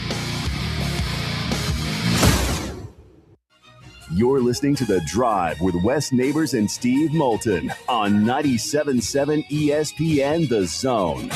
You're listening to The Drive with Wes Neighbors and Steve Moulton on 97.7 ESPN The Zone.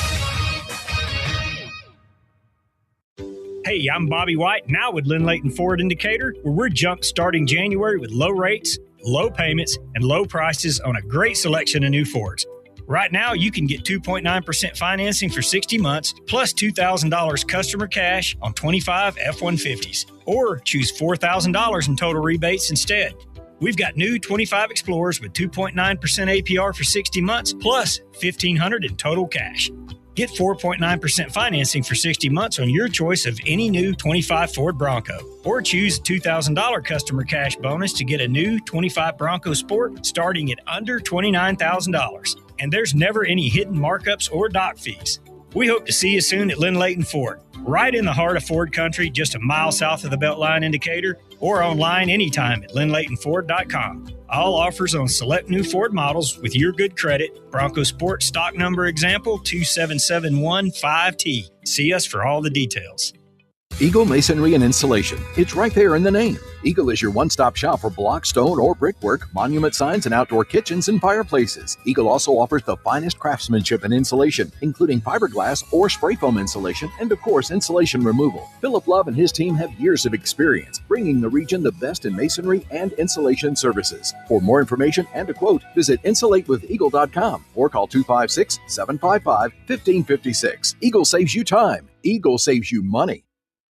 Hey, I'm Bobby White, now with Lynn Layton Ford Indicator, where we're jump-starting January with low rates, low payments, and low prices on a great selection of new Fords. Right now, you can get 2.9% financing for 60 months, plus $2,000 customer cash on 25 F-150s, or choose $4,000 in total rebates instead. We've got new 25 Explorers with 2.9% APR for 60 months, plus $1,500 in total cash. Get 4.9% financing for 60 months on your choice of any new 25 Ford Bronco. Or choose a $2,000 customer cash bonus to get a new 25 Bronco Sport starting at under $29,000. And there's never any hidden markups or dock fees. We hope to see you soon at Lynn Layton Ford, right in the heart of Ford country, just a mile south of the Beltline indicator, or online anytime at lynnlaytonford.com. All offers on select new Ford models with your good credit. Bronco Sport stock number example 27715T. See us for all the details. Eagle Masonry and Insulation. It's right there in the name. Eagle is your one-stop shop for block, stone, or brickwork, monument signs, and outdoor kitchens and fireplaces. Eagle also offers the finest craftsmanship in insulation, including fiberglass or spray foam insulation, and of course, insulation removal. Philip Love and his team have years of experience, bringing the region the best in masonry and insulation services. For more information and a quote, visit insulatewitheagle.com or call 256-755-1556. Eagle saves you time. Eagle saves you money.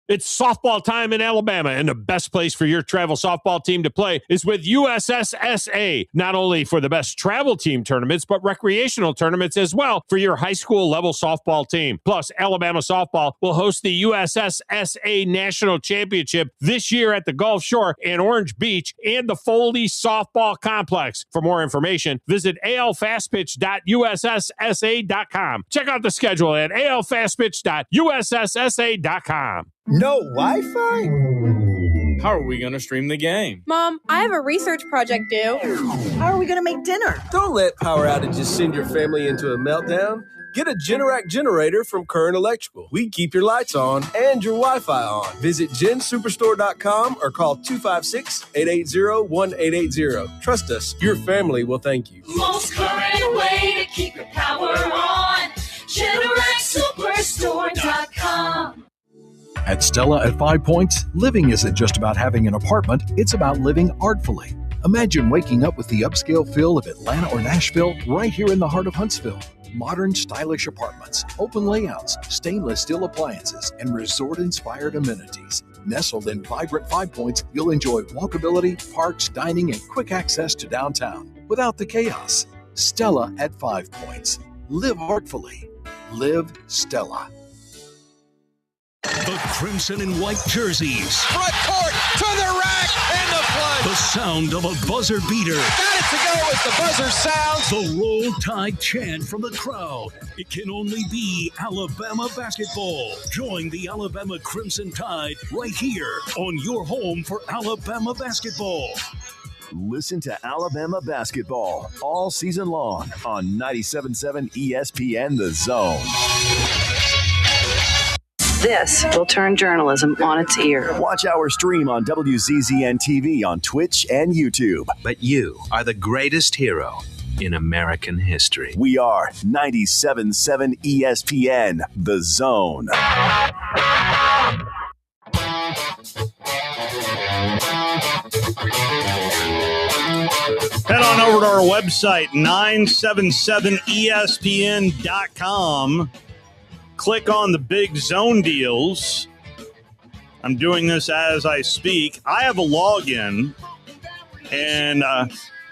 It's softball time in Alabama, and the best place for your travel softball team to play is with USSSA. Not only for the best travel team tournaments, but recreational tournaments as well for your high school level softball team. Plus, Alabama softball will host the USSSA National Championship this year at the Gulf Shore in Orange Beach and the Foley Softball Complex. For more information, visit alfastpitch.usssa.com. Check out the schedule at alfastpitch.usssa.com. No Wi-Fi? How are we going to stream the game? Mom, I have a research project due. How are we going to make dinner? Don't let power outages send your family into a meltdown. Get a Generac generator from Current Electrical. We keep your lights on and your Wi-Fi on. Visit gensuperstore.com or call 256-880-1880. Trust us, your family will thank you. Most current way to keep your power on. GeneracSuperstore.com. At Stella at 5 Points, living isn't just about having an apartment, it's about living artfully. Imagine waking up with the upscale feel of Atlanta or Nashville right here in the heart of Huntsville. Modern, stylish apartments, open layouts, stainless steel appliances, and resort-inspired amenities. Nestled in vibrant 5 Points, you'll enjoy walkability, parks, dining, and quick access to downtown without the chaos. Stella at 5 Points. Live artfully. Live Stella. The crimson and white jerseys. Front court to the rack and the plunge. The sound of a buzzer beater. Got it to go as the buzzer sounds. The Roll Tide chant from the crowd. It can only be Alabama basketball. Join the Alabama Crimson Tide right here on your home for Alabama basketball. Listen to Alabama basketball all season long on 97.7 ESPN The Zone. This will turn journalism on its ear. Watch our stream on WZZN TV on Twitch and YouTube. But you are the greatest hero in American history. We are 97.7 ESPN The Zone. Head on over to our website, 977ESPN.com. Click on the big zone deals. I'm doing this as I speak. I have a login, and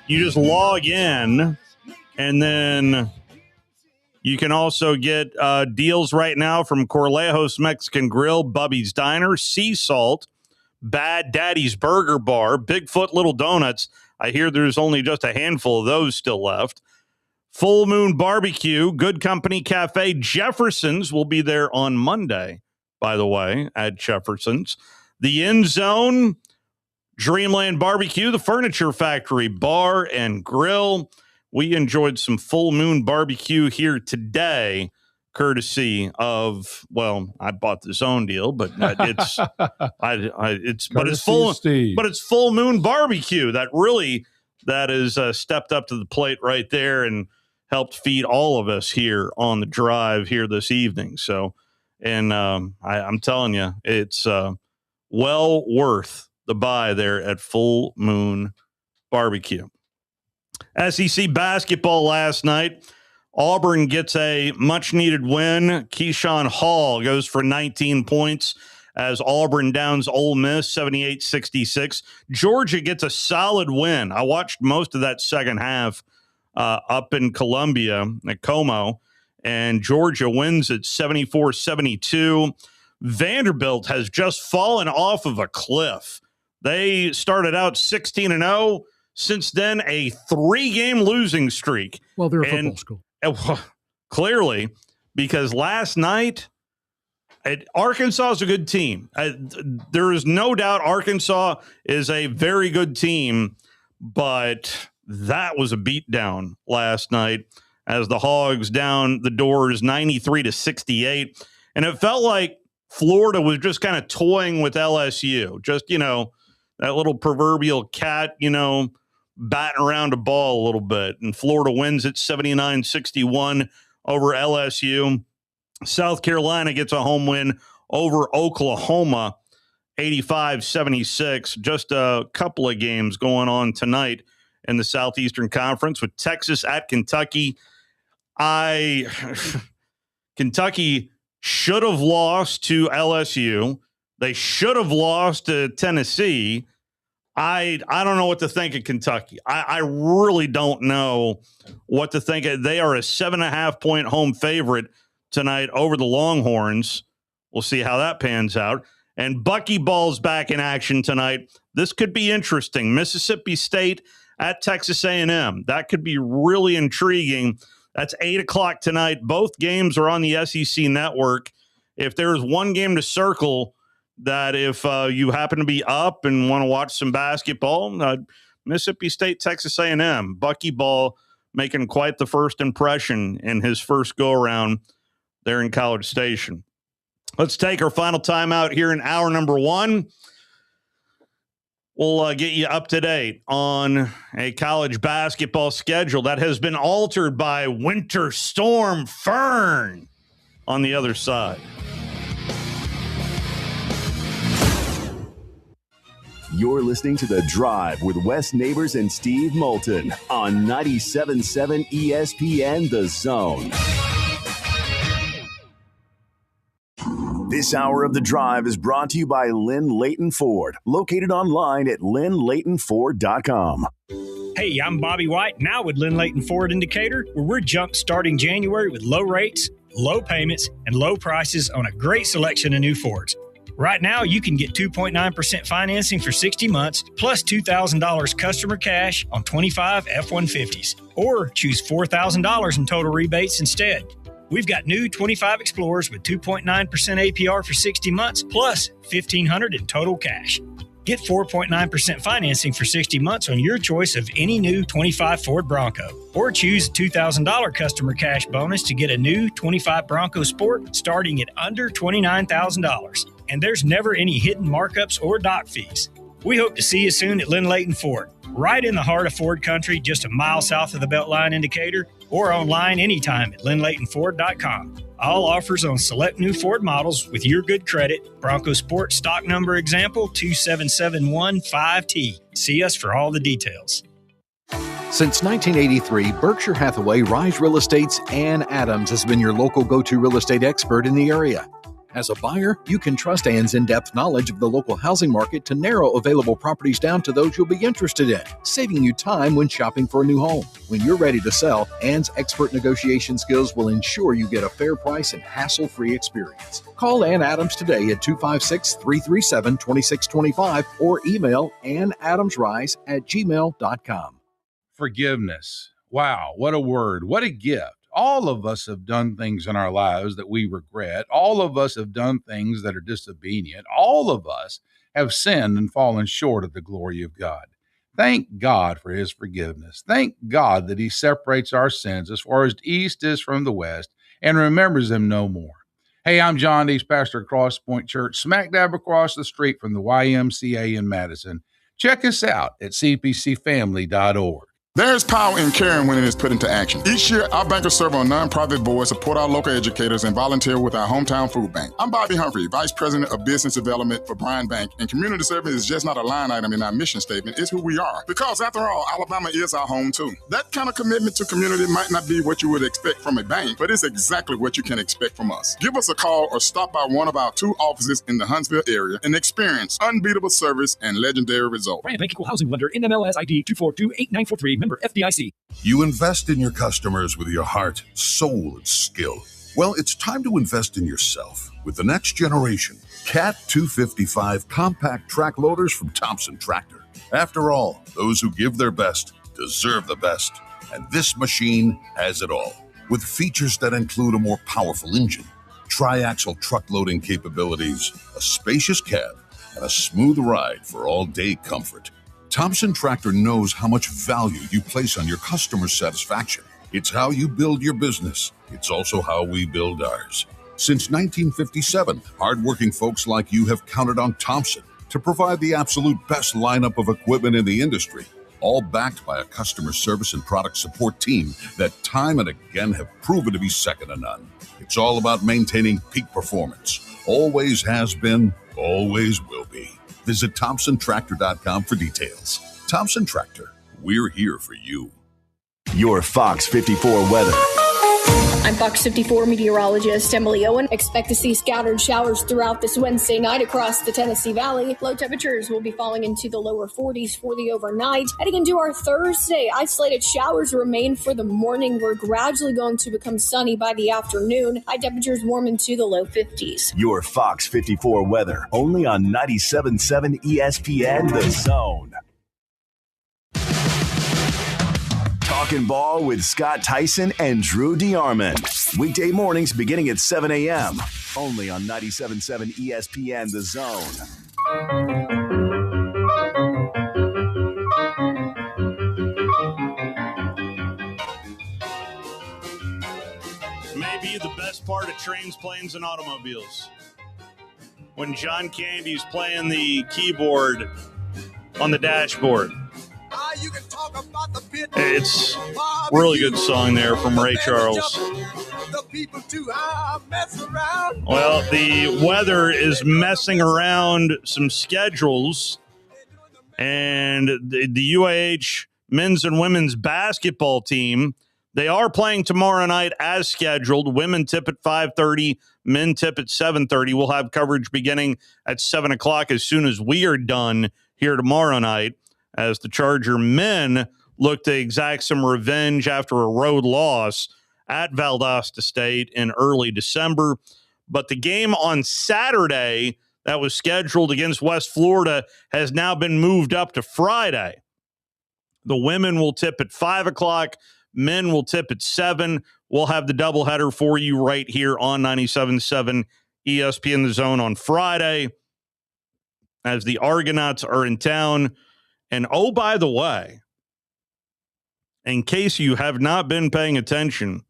you just log in, and then you can also get deals right now from Corlejos Mexican Grill, Bubby's Diner, Sea Salt, Bad Daddy's Burger Bar, Bigfoot Little Donuts. I hear there's only just a handful of those still left. Full Moon Barbecue, Good Company Cafe. Jefferson's will be there on Monday, by the way, at Jefferson's. The End Zone, Dreamland Barbecue, the Furniture Factory Bar and Grill. We enjoyed some Full Moon Barbecue here today courtesy of, well, I bought the zone deal, but it's it's full moon barbecue that is stepped up to the plate right there and helped feed all of us here on the drive here this evening. So, and I'm telling you, it's well worth the buy there at Full Moon Barbecue. SEC basketball last night. Auburn gets a much-needed win. Keyshawn Hall goes for 19 points as Auburn downs Ole Miss 78-66. Georgia gets a solid win. I watched most of that second half up in Columbia at Como, and Georgia wins at 74-72. Vanderbilt has just fallen off of a cliff. They started out 16-0. Since then, a 3-game losing streak. Well, they're a football school. Clearly, because last night, Arkansas is a good team. There is no doubt Arkansas is a very good team, but that was a beatdown last night as the Hogs down the doors 93-68. And it felt like Florida was just kind of toying with LSU. Just, that little proverbial cat, batting around a ball a little bit. And Florida wins at 79-61 over LSU. South Carolina gets a home win over Oklahoma, 85-76. Just a couple of games going on tonight in the Southeastern Conference with Texas at Kentucky. Kentucky should have lost to LSU. They should have lost to Tennessee. I don't know what to think of Kentucky. I really don't know what to think of. They are a 7.5-point home favorite tonight over the Longhorns. We'll see how that pans out. And Buckyball's back in action tonight. This could be interesting. Mississippi State at Texas A&M. That could be really intriguing. That's 8 o'clock tonight. Both games are on the SEC network. If there's one game to circle that if you happen to be up and want to watch some basketball, Mississippi State, Texas A&M. Buckyball making quite the first impression in his first go-around there in College Station. Let's take our final time out here in hour number 1. We'll get you up to date on a college basketball schedule that has been altered by Winter Storm Fern on the other side. You're listening to The Drive with Wes Neighbors and Steve Moulton on 97.7 ESPN The Zone. This hour of The Drive is brought to you by Lynn Leighton Ford, located online at lynnleightonford.com. Hey, I'm Bobby White, now with Lynn Leighton Ford in Decatur, where we're jump starting January with low rates, low payments, and low prices on a great selection of new Fords. Right now, you can get 2.9% financing for 60 months, plus $2,000 customer cash on 25 F-150s, or choose $4,000 in total rebates instead. We've got new 25 Explorers with 2.9% APR for 60 months, plus $1,500 in total cash. Get 4.9% financing for 60 months on your choice of any new 25 Ford Bronco. Or choose a $2,000 customer cash bonus to get a new 25 Bronco Sport starting at under $29,000. And there's never any hidden markups or dock fees. We hope to see you soon at Lynn Leighton Ford, right in the heart of Ford country, just a mile south of the Beltline in Decatur, or online anytime at lynnleightonford.com. All offers on select new Ford models with your good credit. Bronco Sport stock number example 27715T. See us for all the details. Since 1983, Berkshire Hathaway Rise Real Estate's Ann Adams has been your local go-to real estate expert in the area. As a buyer, you can trust Ann's in-depth knowledge of the local housing market to narrow available properties down to those you'll be interested in, saving you time when shopping for a new home. When you're ready to sell, Ann's expert negotiation skills will ensure you get a fair price and hassle-free experience. Call Ann Adams today at 256-337-2625 or email annadamsrise@gmail.com. Forgiveness. Wow, what a word. What a gift. All of us have done things in our lives that we regret. All of us have done things that are disobedient. All of us have sinned and fallen short of the glory of God. Thank God for his forgiveness. Thank God that he separates our sins as far as the east is from the west and remembers them no more. Hey, I'm John Dees, pastor of Cross Point Church, smack dab across the street from the YMCA in Madison. Check us out at cpcfamily.org. There's power in caring when it is put into action. Each year, our bankers serve on nonprofit boards, support our local educators, and volunteer with our hometown food bank. I'm Bobby Humphrey, Vice President of Business Development for Bryan Bank, and community service is just not a line item in our mission statement. It's who we are. Because after all, Alabama is our home too. That kind of commitment to community might not be what you would expect from a bank, but it's exactly what you can expect from us. Give us a call or stop by one of our 2 offices in the Huntsville area and experience unbeatable service and legendary results. Bryan Bank Equal Housing Lender, NMLS ID 2428943, member FDIC. You invest in your customers with your heart, soul, and skill. Well, it's time to invest in yourself with the next generation Cat 255 compact track loaders from Thompson Tractor. After all, those who give their best deserve the best, and this machine has it all. With features that include a more powerful engine, tri-axle truck loading capabilities, a spacious cab, and a smooth ride for all-day comfort. Thompson Tractor knows how much value you place on your customer satisfaction. It's how you build your business. It's also how we build ours. Since 1957, hardworking folks like you have counted on Thompson to provide the absolute best lineup of equipment in the industry, all backed by a customer service and product support team that time and again have proven to be second to none. It's all about maintaining peak performance. Always has been, always will be. Visit ThompsonTractor.com for details. Thompson Tractor, we're here for you. Your Fox 54 weather. I'm Fox 54 meteorologist Emily Owen. Expect to see scattered showers throughout this Wednesday night across the Tennessee Valley. Low temperatures will be falling into the lower 40s for the overnight. Heading into our Thursday, isolated showers remain for the morning. We're gradually going to become sunny by the afternoon. High temperatures warm into the low 50s. Your Fox 54 weather, only on 97.7 ESPN The Zone. Talking Ball with Scott Tyson and Drew DeArmond. Weekday mornings beginning at 7 a.m. Only on 97.7 ESPN The Zone. Maybe the best part of Trains, Planes, and Automobiles. When John Candy's playing the keyboard on the dashboard. It's a really good song there from Ray Charles. Well, the weather is messing around some schedules, and the UAH men's and women's basketball team, they are playing tomorrow night as scheduled. Women tip at 5:30, men tip at 7:30. We'll have coverage beginning at 7 o'clock as soon as we are done here tomorrow night, as the Charger men look to exact some revenge after a road loss at Valdosta State in early December. But the game on Saturday that was scheduled against West Florida has now been moved up to Friday. The women will tip at 5 o'clock. Men will tip at 7. We'll have the doubleheader for you right here on 97.7 ESPN The Zone on Friday as the Argonauts are in town. And oh, by the way, in case you have not been paying attention,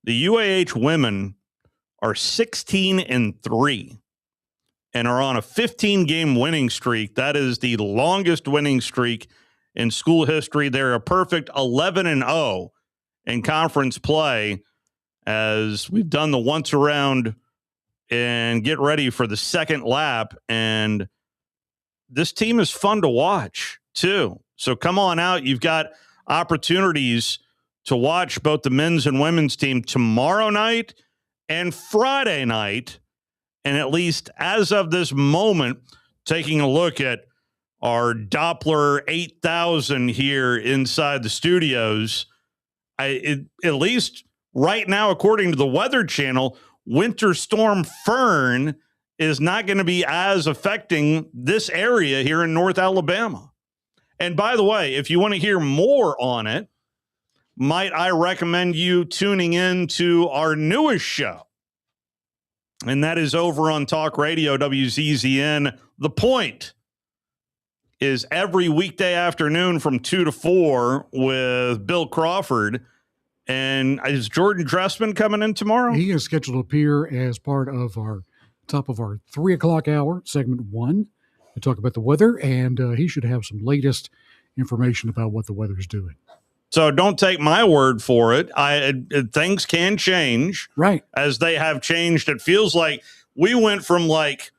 the UAH women are 16-3 and are on a 15-game winning streak. That is the longest winning streak in school history. They're a perfect 11-0 in conference play as we've done the once around and get ready for the second lap. And this team is fun to watch too. So come on out. You've got opportunities to watch both the men's and women's team tomorrow night and Friday night. And at least as of this moment, taking a look at our Doppler 8000 here inside the studios, at least right now, according to the Weather Channel, Winter Storm Fern is not going to be as affecting this area here in North Alabama. And by the way, if you want to hear more on it, might I recommend you tuning in to our newest show? And that is over on Talk Radio, WZZN. The Point is every weekday afternoon from 2 to 4 with Bill Crawford. And is Jordan Dressman coming in tomorrow? He is scheduled to appear as part of our top of our 3 o'clock hour, segment 1, to talk about the weather, and he should have some latest information about what the weather is doing. So don't take my word for it. Things can change, right? As they have changed. It feels like we went from like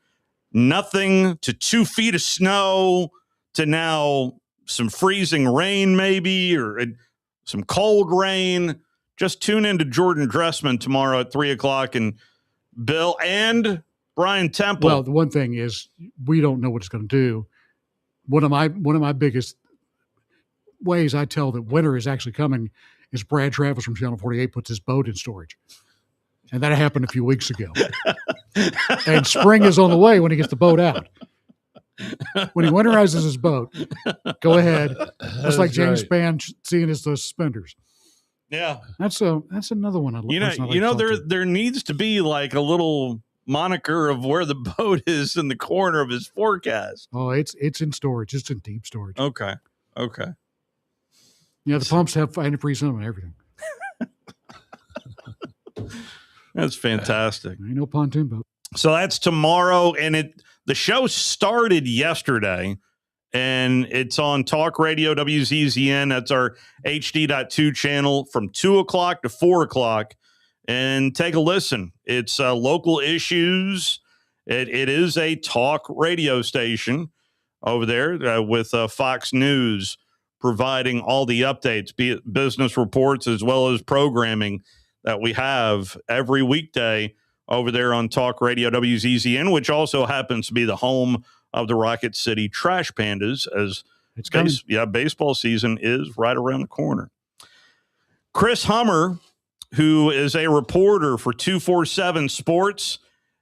nothing to 2 feet of snow to now some freezing rain, maybe, or some cold rain. Just tune into Jordan Dressman tomorrow at 3 o'clock, and Bill and Brian Temple. Well, the one thing is we don't know what it's going to do. One of my biggest ways I tell that winter is actually coming is Brad Travis from Channel 48 puts his boat in storage. And that happened a few weeks ago. And spring is on the way when he gets the boat out. When he winterizes his boat, go ahead. That's like James Spann seeing his suspenders. Yeah. That's another one. There needs to be like a little moniker of where the boat is in the corner of his forecast. Oh, it's in storage. It's in deep storage. Okay. Yeah, the pumps have antifreeze in them and everything. That's fantastic. Ain't no pontoon boat. So that's tomorrow, and the show started yesterday, and it's on Talk Radio WZZN. That's our HD.2 channel from 2 o'clock to 4 o'clock. And take a listen. It's local issues. It is a talk radio station over there with Fox News providing all the updates, be it business reports as well as programming that we have every weekday over there on Talk Radio WZZN, which also happens to be the home of the Rocket City Trash Pandas, as baseball season is right around the corner. Chris Hummer, who is a reporter for 247 Sports,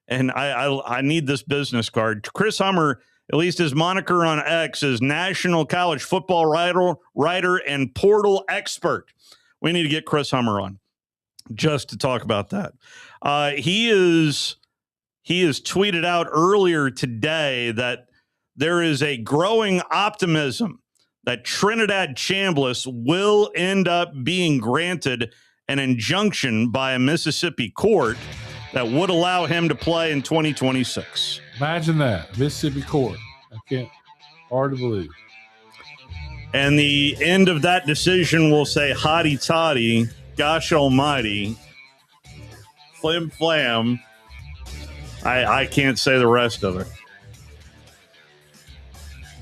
and I need this business card. Chris Hummer, at least his moniker on X, is National College Football writer and portal expert. We need to get Chris Hummer on just to talk about that. He has tweeted out earlier today that there is a growing optimism that Trinidad Chambliss will end up being granted an injunction by a Mississippi court that would allow him to play in 2026. Imagine that. Mississippi court. I can't hard to believe. And the end of that decision will say, hotty toddy, gosh almighty, flim flam. I can't say the rest of it.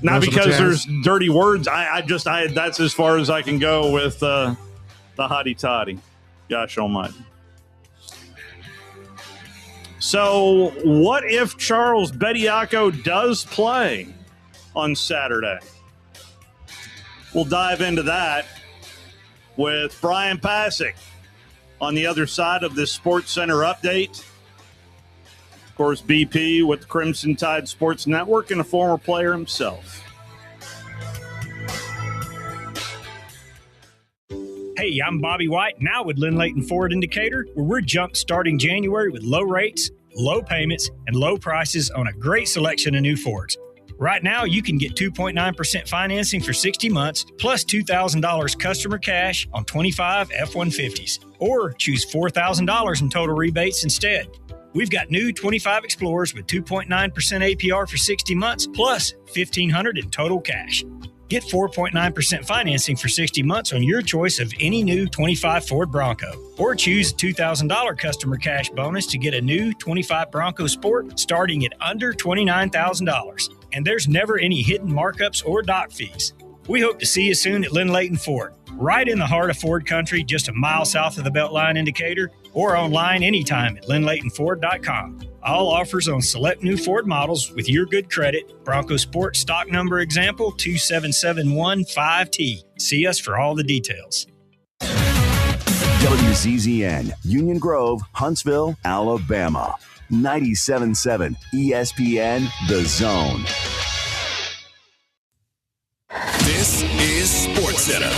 Not because there's dirty words. That's as far as I can go with the hotty toddy. Gosh almighty. So what if Charles Bediako does play on Saturday? We'll dive into that with Brian Pasick on the other side of this Sports Center update. Of course, BP with the Crimson Tide Sports Network and a former player himself. Hey, I'm Bobby White, now with Lynn Layton Ford Indicator, where we're jump-starting January with low rates, low payments, and low prices on a great selection of new Fords. Right now, you can get 2.9% financing for 60 months, plus $2,000 customer cash on 25 F-150s, or choose $4,000 in total rebates instead. We've got new 25 Explorers with 2.9% APR for 60 months, plus $1,500 in total cash. Get 4.9% financing for 60 months on your choice of any new 25 Ford Bronco. Or choose a $2,000 customer cash bonus to get a new 25 Bronco Sport starting at under $29,000. And there's never any hidden markups or dock fees. We hope to see you soon at Lynn Layton Ford, right in the heart of Ford country, just a mile south of the Beltline indicator, or online anytime at lynnlaytonford.com. All offers on select new Ford models with your good credit. Bronco Sport stock number example 27715T. See us for all the details. WZZN, Union Grove, Huntsville, Alabama. 97.7 ESPN, The Zone. This is Sports Center.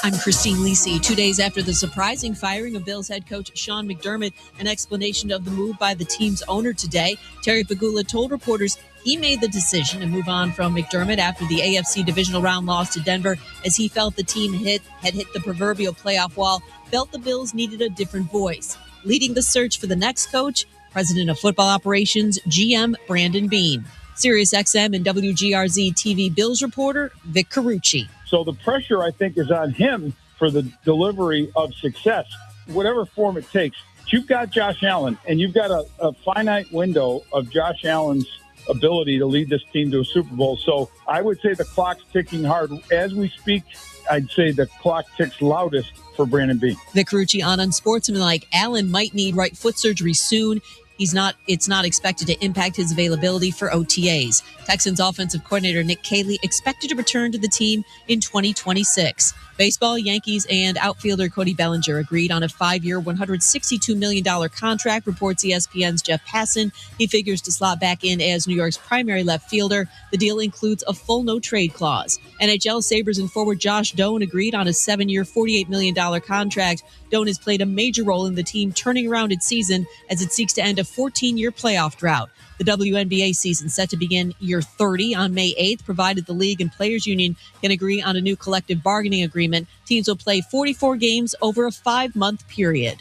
I'm Christine Lisi. 2 days after the surprising firing of Bills head coach Sean McDermott, an explanation of the move by the team's owner today, Terry Pegula told reporters He made the decision to move on from McDermott after the AFC divisional round loss to Denver, as he felt the team had hit the proverbial playoff wall, felt the Bills needed a different voice. Leading the search for the next coach, President of Football Operations, GM Brandon Beane. SiriusXM and WGRZ TV Bills reporter Vic Carucci. So the pressure, I think, is on him for the delivery of success, whatever form it takes. You've got Josh Allen, and you've got a finite window of Josh Allen's ability to lead this team to a Super Bowl. So I would say the clock's ticking hard. As we speak, I'd say the clock ticks loudest for Brandon Beane. Vic Carucci on Unsportsmanlike. Allen might need right foot surgery soon. It's not expected to impact his availability for OTAs. Texans offensive coordinator Nick Caley expected to return to the team in 2026. Baseball, Yankees, and outfielder Cody Bellinger agreed on a 5-year, $162 million contract, reports ESPN's Jeff Passan. He figures to slot back in as New York's primary left fielder. The deal includes a full no-trade clause. NHL Sabres and forward Josh Doan agreed on a 7-year, $48 million contract. Doan has played a major role in the team turning around its season as it seeks to end a 14-year playoff drought. The WNBA season set to begin year 30 on May 8th, provided the league and players union can agree on a new collective bargaining agreement. Teams will play 44 games over a 5-month period.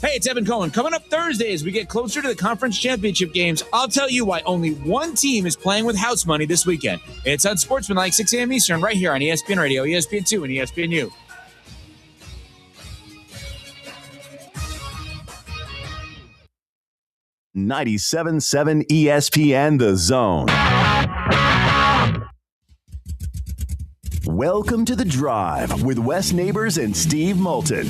Hey, it's Evan Cohen. Coming up Thursday as we get closer to the conference championship games, I'll tell you why only one team is playing with house money this weekend. It's Unsportsmanlike, 6 a.m. Eastern, right here on ESPN Radio, ESPN2, and ESPNU. 97.7 ESPN The Zone. Welcome to The Drive with Wes Neighbors and Steve Moulton.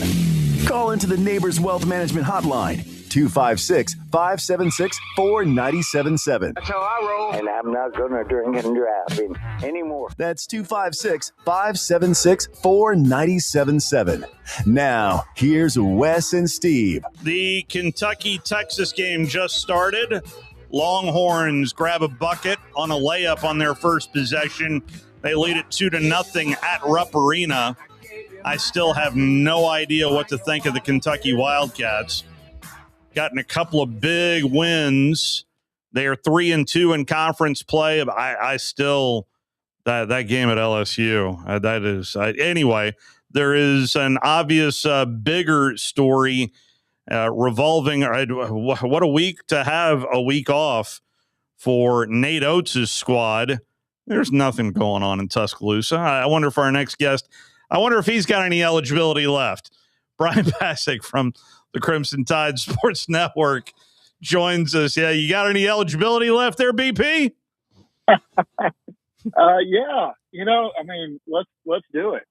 Call into the Neighbors Wealth Management Hotline, 256-576-4977. That's how I roll. And I'm not going to drink and drive anymore. That's 256-576-4977. Now, here's Wes and Steve. The Kentucky-Texas game just started. Longhorns grab a bucket on a layup on their first possession. They lead it 2-0 at Rupp Arena. I still have no idea what to think of the Kentucky Wildcats. Gotten a couple of big wins. They are 3-2 in conference play. I still that game at LSU. That is anyway. There is an obvious bigger story revolving. What a week to have a week off for Nate Oates' squad. There's nothing going on in Tuscaloosa. I wonder if our next guest. I wonder if he's got any eligibility left. Brian Bassick from the Crimson Tide Sports Network joins us. Yeah, you got any eligibility left there, BP? Yeah. Let's do it.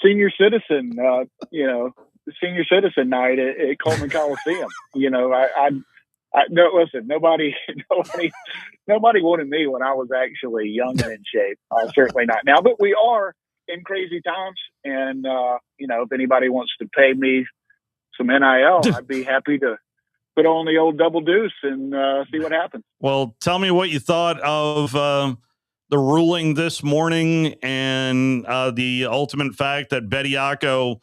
Senior citizen, senior citizen night at Coleman Coliseum. No, listen, nobody wanted me when I was actually young and in shape. Certainly not now, but we are in crazy times. And, if anybody wants to pay me some NIL, I'd be happy to put on the old double deuce and see what happens. Well, tell me what you thought of the ruling this morning and the ultimate fact that Bediako,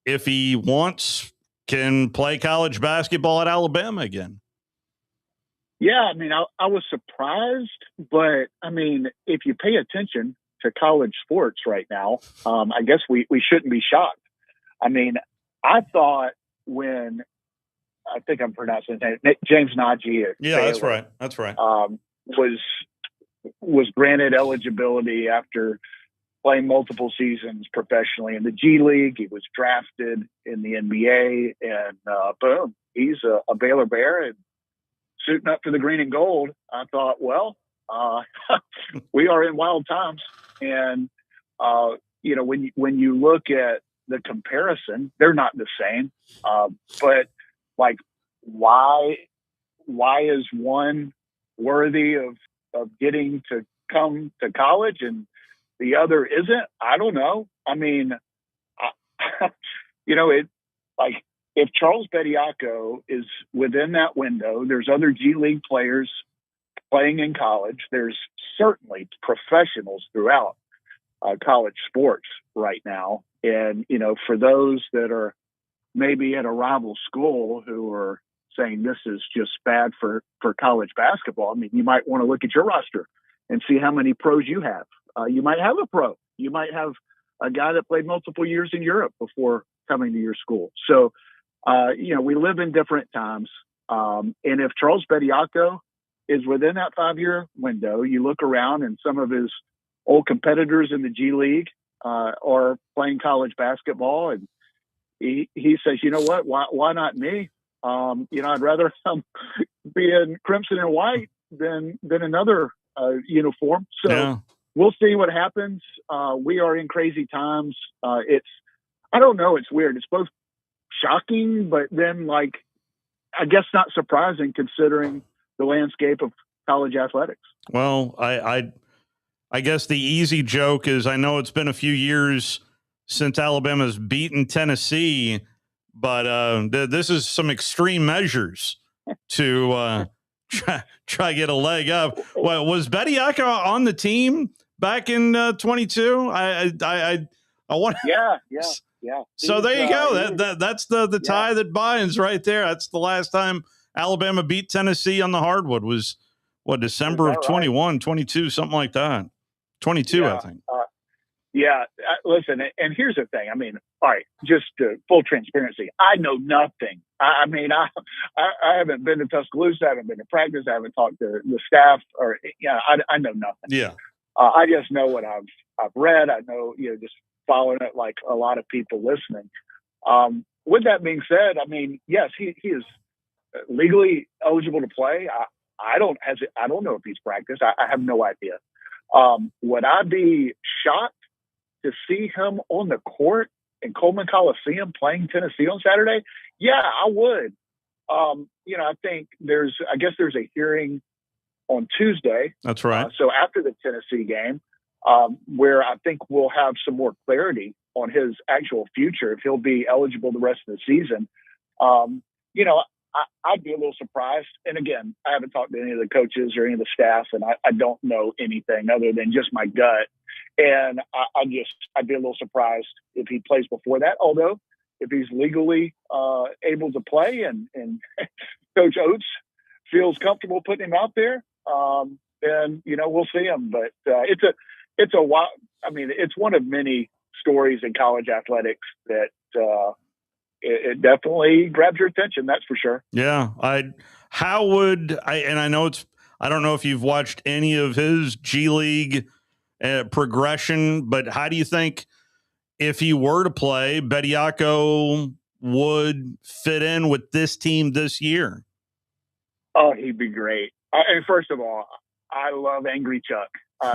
if he wants, can play college basketball at Alabama again. Yeah, I was surprised, but if you pay attention to college sports right now, I guess we shouldn't be shocked. I thought when I think I'm pronouncing his name, James Najee. Yeah, Baylor, That's right. Was granted eligibility after playing multiple seasons professionally in the G League. He was drafted in the NBA, and boom, he's a Baylor Bear and suiting up for the green and gold. I thought, well, we are in wild times, and when you look at the comparison, they're not the same. But like, why is one worthy of getting to come to college and the other isn't? I don't know. If Charles Bediako is within that window, there's other G League players playing in college. There's certainly professionals throughout college sports right now. And, for those that are maybe at a rival school who are saying this is just bad for college basketball. I mean, you might want to look at your roster and see how many pros you have. You might have a pro. You might have a guy that played multiple years in Europe before coming to your school. So, we live in different times. And if Charles Bediako is within that 5-year window, you look around and some of his old competitors in the G League are playing college basketball, and he says, you know what, why not me? I'd rather be in crimson and white than another uniform. So we'll see what happens. We are in crazy times. I don't know. It's weird. It's both shocking, but then I guess not surprising considering the landscape of college athletics. Well, I guess the easy joke is I know it's been a few years since Alabama's beaten Tennessee, but this is some extreme measures to try get a leg up. Well, was Bediako on the team back in 22? I want. Yeah. So there you go. That's the tie that binds right there. That's the last time Alabama beat Tennessee on the hardwood was December of 21, 22, something like that. 22, I think. Listen, and here's the thing. I mean, all right, just full transparency. I know nothing. I haven't been to Tuscaloosa. I haven't been to practice. I haven't talked to the staff. I know nothing. Yeah. I just know what I've read. I know, just following it like a lot of people listening. With that being said, I mean, yes, he is legally eligible to play. I don't know if he's practiced. I have no idea. Would I be shocked to see him on the court in Coleman Coliseum playing Tennessee on Saturday? Yeah, I would. I think there's a hearing on Tuesday. That's right. So after the Tennessee game, where I think we'll have some more clarity on his actual future, if he'll be eligible the rest of the season. I'd be a little surprised. And again, I haven't talked to any of the coaches or any of the staff, and I don't know anything other than just my gut. And I'd be a little surprised if he plays before that. Although if he's legally able to play and Coach Oates feels comfortable putting him out there, then, we'll see him. But it's a wild, I mean, it's one of many stories in college athletics that it definitely grabs your attention. That's for sure. Yeah. I don't know if you've watched any of his G League progression, but how do you think if he were to play, Bediako would fit in with this team this year? Oh, he'd be great. And first of all, I love Angry Chuck.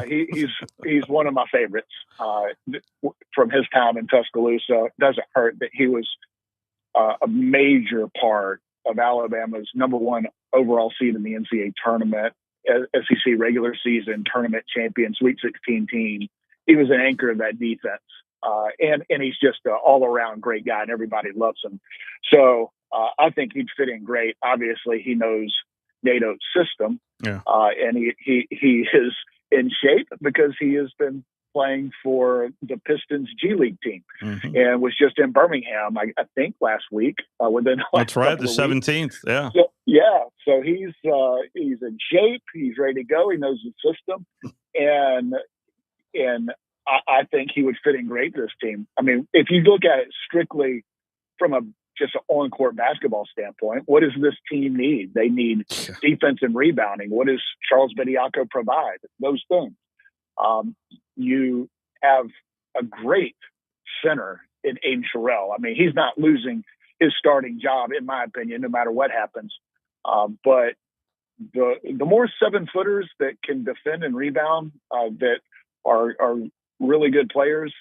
He's one of my favorites from his time in Tuscaloosa. It doesn't hurt that he was a major part of Alabama's #1 overall seed in the NCAA tournament, SEC regular season tournament champion, Sweet 16 team. He was an anchor of that defense. And he's just an all-around great guy, and everybody loves him. So I think he'd fit in great. Obviously, he knows Nate Oates' system, and he is in shape because he has been playing for the Pistons G League team and was just in Birmingham, I think, last week. That's right, the 17th. Yeah. So he's in shape. He's ready to go. He knows the system, and I think he would fit in great to this team. I mean, if you look at it strictly from just an on-court basketball standpoint, what does this team need? They need defense and rebounding. What does Charles Bediako provide? Those things. You have a great center in Aiden Sherrill. I mean, he's not losing his starting job, in my opinion, no matter what happens. But the more 7-footers that can defend and rebound, that are really good players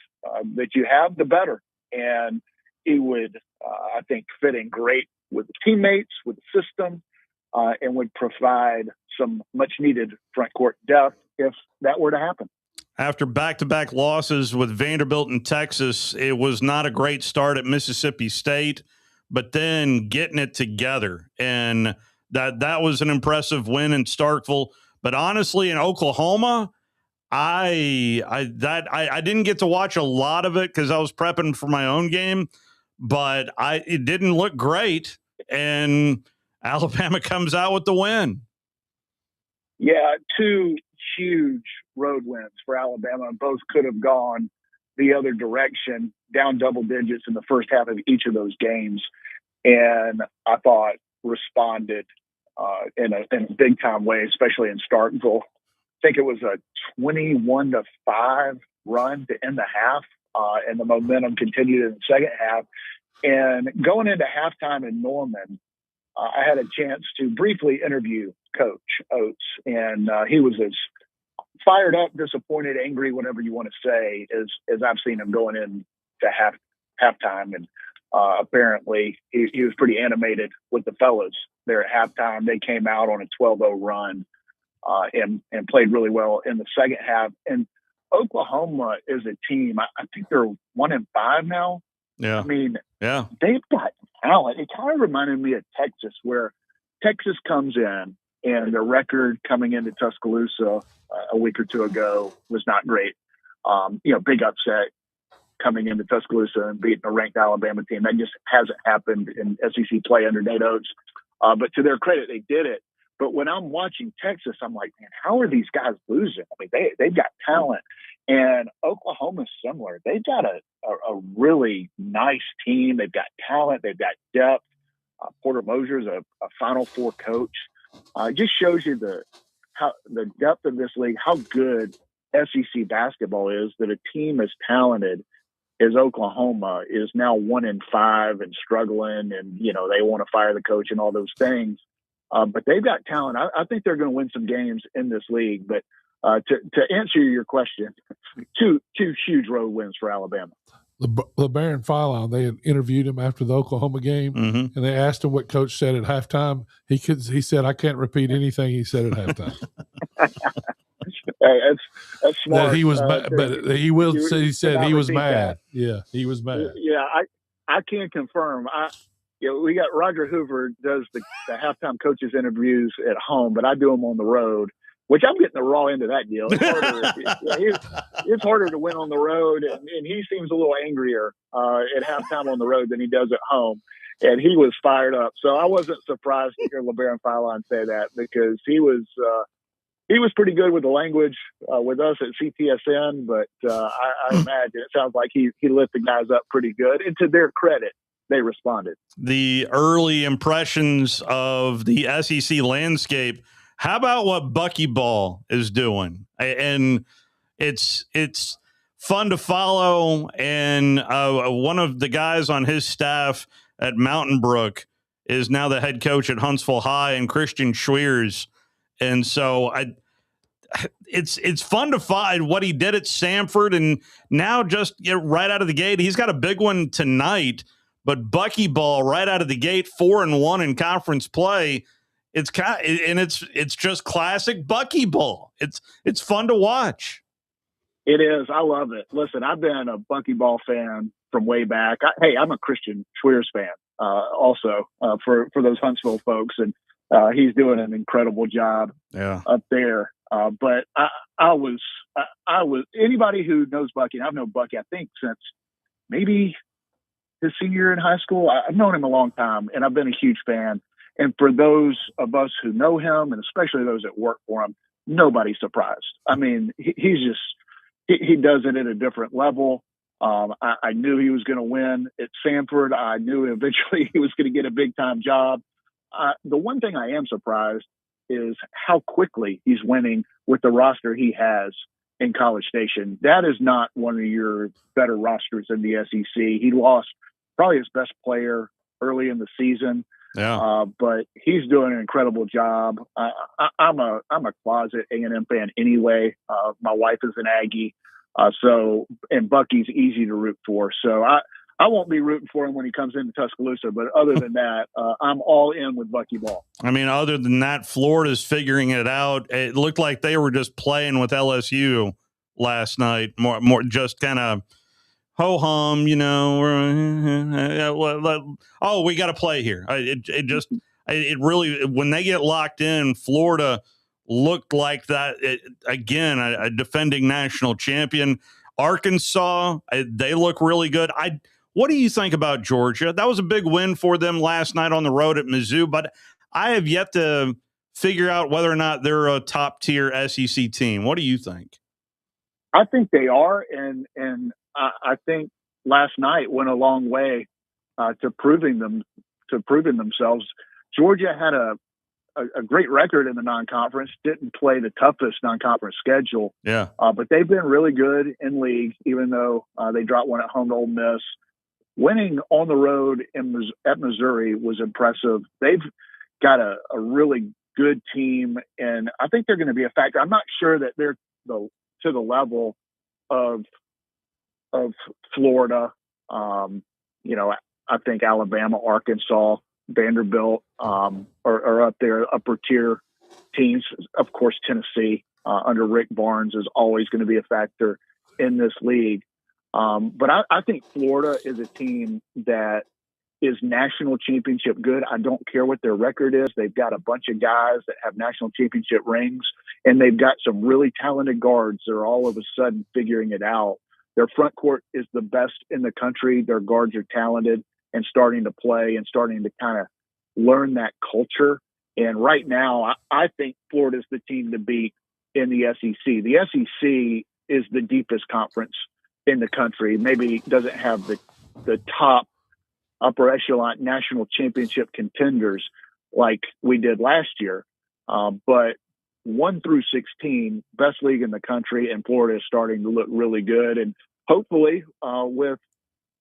that you have, the better. And he would, I think, fit in great with the teammates, with the system, and would provide some much-needed front court depth if that were to happen. After back-to-back losses with Vanderbilt and Texas, it was not a great start at Mississippi State, but then getting it together. And that was an impressive win in Starkville. But honestly, in Oklahoma, I didn't get to watch a lot of it because I was prepping for my own game, but it didn't look great. And Alabama comes out with the win. Yeah, 2 huge road wins for Alabama. Both could have gone the other direction, down double digits in the first half of each of those games. And I thought responded in a big time way, especially in Starkville. I think it was a 21-5 run to end the half, and the momentum continued in the second half. And going into halftime in Norman, I had a chance to briefly interview Coach Oates, and he was as fired up, disappointed, angry, whatever you want to say, as I've seen him going into halftime. And apparently he was pretty animated with the fellas there at halftime. They came out on a 12-0 run and played really well in the second half. And Oklahoma is a team, I think they're 1-5 now. Yeah. I mean, yeah, they've got talent. It kind of reminded me of Texas, where Texas comes in and their record coming into Tuscaloosa a week or two ago was not great. Big upset coming into Tuscaloosa and beating a ranked Alabama team. That just hasn't happened in SEC play under Nate Oates. But to their credit, they did it. But when I'm watching Texas, I'm like, man, how are these guys losing? I mean, they've got talent. And Oklahoma's similar. They've got a really nice team. They've got talent. They've got depth. Porter Mosier's a Final Four coach. It just shows you the depth of this league, how good SEC basketball is, that a team as talented as Oklahoma is now 1-5 and struggling, and they want to fire the coach and all those things. But they've got talent. I think they're going to win some games in this league. But to answer your question, two huge road wins for Alabama. LeBaron Philon, they had interviewed him after the Oklahoma game, and they asked him what Coach said at halftime. He said, "I can't repeat anything he said at halftime." That's smart. That he was, but he will say he said he was mad. That. Yeah, he was mad. Yeah, I can confirm. We got Roger Hoover does the halftime coaches interviews at home, but I do them on the road, which I'm getting the raw end of that deal. It's harder to win on the road, and he seems a little angrier at halftime on the road than he does at home. And he was fired up. So I wasn't surprised to hear LeBaron Philon say that, because he was pretty good with the language with us at CTSN, but I imagine it sounds like he lit the guys up pretty good. And to their credit, they responded. The early impressions of the SEC landscape. How about what Buckyball is doing? And it's fun to follow. And one of the guys on his staff at Mountain Brook is now the head coach at Huntsville High, and Christian Schweers. And so it's fun to find what he did at Samford, and now just right out of the gate, he's got a big one tonight. But Buckyball right out of the gate, 4-1 in conference play. It's just classic Buckyball. It's fun to watch. It is. I love it. Listen, I've been a Buckyball fan from way back. I'm a Christian Schweers fan also for those Huntsville folks, and he's doing an incredible job up there. But I was anybody who knows Bucky, and I've known Bucky, I think, since maybe his senior year in high school. I've known him a long time, and I've been a huge fan. And for those of us who know him, and especially those that work for him, nobody's surprised. I mean, he does it at a different level. I knew he was going to win at Samford. I knew eventually he was going to get a big-time job. The one thing I am surprised is how quickly he's winning with the roster he has in College Station. That is not one of your better rosters in the SEC. He lost probably his best player early in the season. Yeah. But he's doing an incredible job. I'm a closet A&M fan anyway. My wife is an Aggie. And Bucky's easy to root for. So I won't be rooting for him when he comes into Tuscaloosa, but other than that, I'm all in with Buckyball. I mean, other than that, Florida's figuring it out. It looked like they were just playing with LSU last night, more just kind of ho-hum, we got to play here. It really, when they get locked in, Florida looked like that. Again, a defending national champion. Arkansas, they look really good. What do you think about Georgia? That was a big win for them last night on the road at Mizzou, but I have yet to figure out whether or not they're a top-tier SEC team. What do you think? I think they are, and I think last night went a long way to proving themselves. Georgia had a great record in the non-conference, didn't play the toughest non-conference schedule. Yeah. But they've been really good in league, even though they dropped one at home to Ole Miss. Winning on the road at Missouri was impressive. They've got a really good team, and I think they're going to be a factor. I'm not sure that they're to the level of Florida. I think Alabama, Arkansas, Vanderbilt are up there, upper tier teams. Of course, Tennessee under Rick Barnes is always going to be a factor in this league. But I think Florida is a team that is national championship good. I don't care what their record is. They've got a bunch of guys that have national championship rings, and they've got some really talented guards that are all of a sudden figuring it out. Their front court is the best in the country. Their guards are talented and starting to play and starting to kind of learn that culture. And right now, I think Florida's the team to beat in the SEC. The SEC is the deepest conference in the country. Maybe doesn't have the top upper echelon national championship contenders like we did last year. But 1 through 16, best league in the country, and Florida is starting to look really good. And hopefully with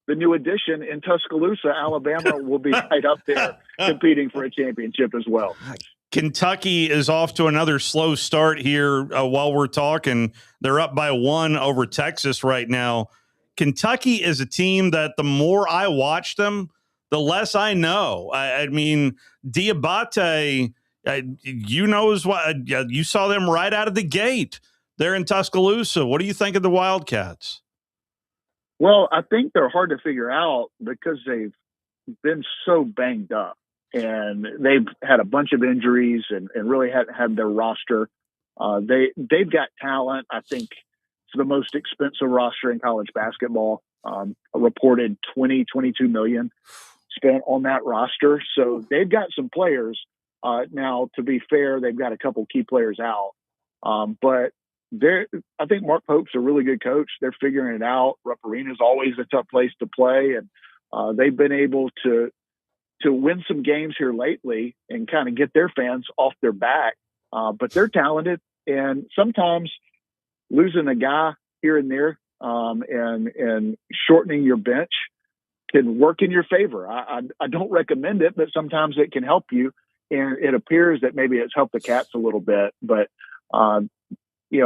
the new addition in Tuscaloosa, Alabama will be right up there competing for a championship as well. Kentucky is off to another slow start here while we're talking. They're up by 1 over Texas right now. Kentucky is a team that the more I watch them, the less I know. I mean, Diabate, you saw them right out of the gate. They're in Tuscaloosa. What do you think of the Wildcats? Well, I think they're hard to figure out because they've been so banged up, and they've had a bunch of injuries and really hadn't had their roster. They've got talent. I think it's the most expensive roster in college basketball. A reported $22 million spent on that roster. So they've got some players. Now, to be fair, they've got a couple key players out. But I think Mark Pope's a really good coach. They're figuring it out. Rupp Arena is always a tough place to play, and they've been able to win some games here lately and kind of get their fans off their back. But they're talented, and sometimes losing a guy here and there and shortening your bench can work in your favor. I don't recommend it, but sometimes it can help you, and it appears that maybe it's helped the Cats a little bit. But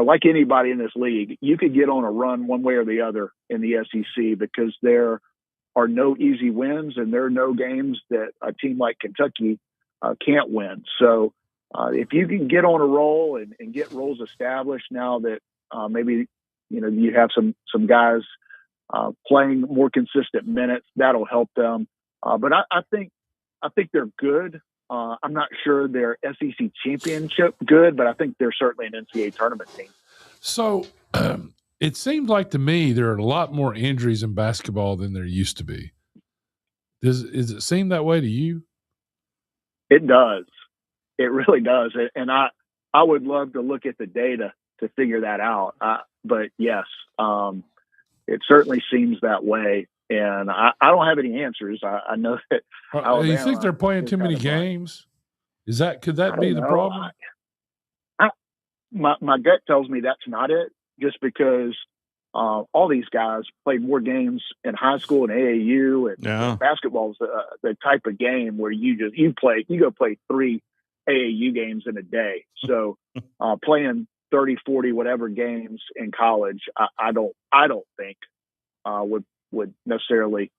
like anybody in this league, you could get on a run one way or the other in the SEC because there are no easy wins and there are no games that a team like Kentucky can't win. So if you can get on a roll and get roles established now that maybe you have some guys playing more consistent minutes, that'll help them. But I think they're good. I'm not sure they're SEC championship good, but I think they're certainly an NCAA tournament team. So it seems like to me there are a lot more injuries in basketball than there used to be. Does it seem that way to you? It does. It really does. And I would love to look at the data to figure that out. But yes, it certainly seems that way. And I don't have any answers. I know that. You think they're playing too many games? Could that be the problem? My gut tells me that's not it. Just because all these guys played more games in high school and AAU, and basketball is the type of game where you go play 3 AAU games in a day. So playing 30, 40, whatever games in college, I don't think would necessarily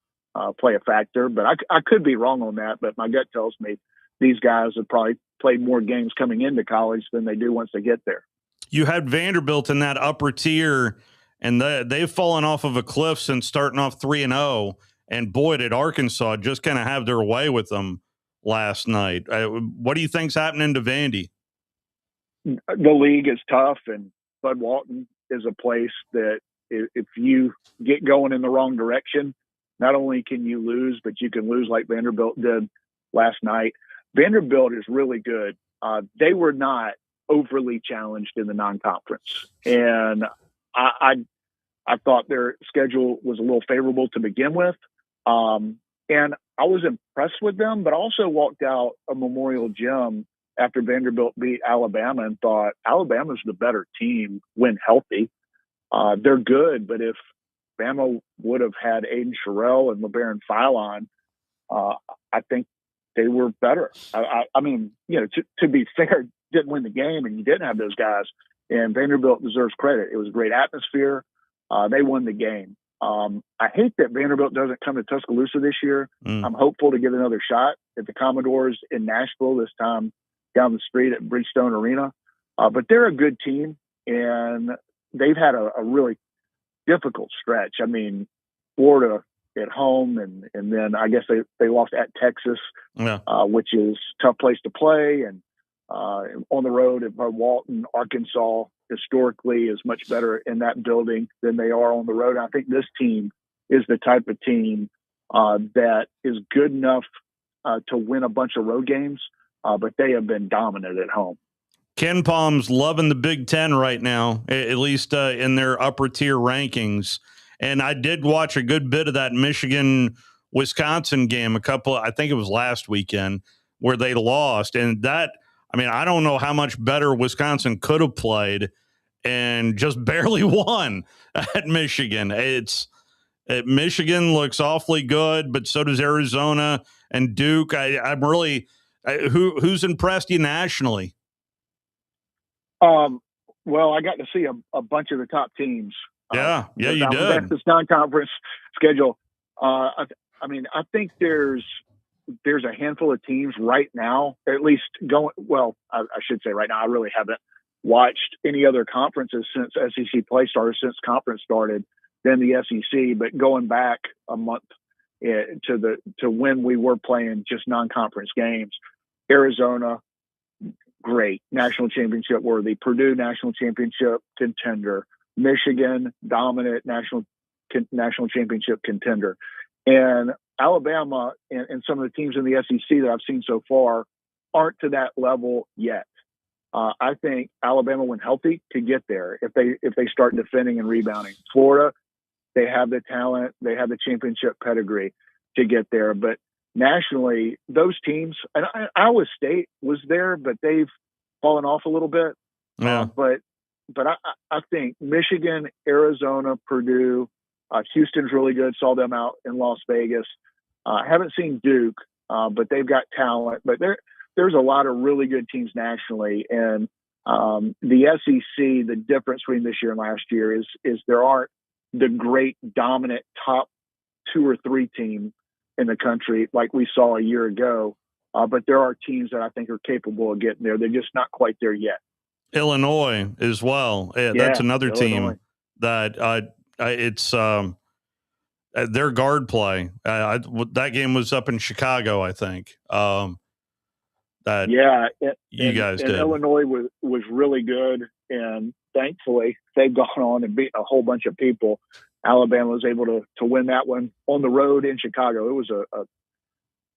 play a factor, but I could be wrong on that. But my gut tells me these guys have probably played more games coming into college than they do once they get there. You had Vanderbilt in that upper tier, and they've fallen off of a cliff since starting off 3-0. And boy, did Arkansas just kind of have their way with them last night. What do you think's happening to Vandy? The league is tough, and Bud Walton is a place that if you get going in the wrong direction, not only can you lose, but you can lose like Vanderbilt did last night. Vanderbilt is really good. They were not overly challenged in the non-conference, and I thought their schedule was a little favorable to begin with, and I was impressed with them. But also walked out of Memorial Gym after Vanderbilt beat Alabama and thought Alabama's the better team when healthy. They're good, but if Bama would have had Aiden Sherrill and LeBaron Philon, I think they were better. I mean, to be fair, didn't win the game, and you didn't have those guys. And Vanderbilt deserves credit. It was a great atmosphere. They won the game. I hate that Vanderbilt doesn't come to Tuscaloosa this year. I'm hopeful to get another shot at the Commodores in Nashville, this time down the street at Bridgestone Arena. But they're a good team, and they've had a really difficult stretch. I mean, Florida at home, and then I guess they lost at Texas, which is a tough place to play, and on the road at Moulton, Arkansas, historically is much better in that building than they are on the road. I think this team is the type of team that is good enough to win a bunch of road games, but they have been dominant at home. Ken Palm's loving the Big Ten right now, at least in their upper tier rankings. And I did watch a good bit of that Michigan-Wisconsin game I think it was last weekend, where they lost. And that, I mean, I don't know how much better Wisconsin could have played and just barely won at Michigan. Michigan looks awfully good, but so does Arizona and Duke. I'm really who's impressed you nationally? Well, I got to see a bunch of the top teams. Yeah, you did. This non-conference schedule. I mean, I think there's a handful of teams right now, at least going. Well, I should say right now, I really haven't watched any other conferences since SEC play started, since conference started, than the SEC. But going back a month to when we were playing just non-conference games, Arizona, great, national championship worthy. Purdue, national championship contender. Michigan, dominant, national championship contender. And Alabama and some of the teams in the SEC that I've seen so far aren't to that level yet. I think Alabama, when healthy, could get there if they start defending and rebounding. Florida, they have the talent, they have the championship pedigree to get there. But nationally, those teams, and Iowa State was there, but they've fallen off a little bit. Yeah. But I think Michigan, Arizona, Purdue, Houston's really good. Saw them out in Las Vegas. I haven't seen Duke, but they've got talent. But there's a lot of really good teams nationally. And the SEC, the difference between this year and last year is there aren't the great dominant top 2 or 3 team in the country like we saw a year ago. But there are teams that I think are capable of getting there. They're just not quite there yet. Illinois as well. That's another team that it's their guard play. That game was up in Chicago, I think. You guys did. Illinois was really good, and thankfully they've gone on and beat a whole bunch of people. Alabama was able to win that one on the road in Chicago. It was a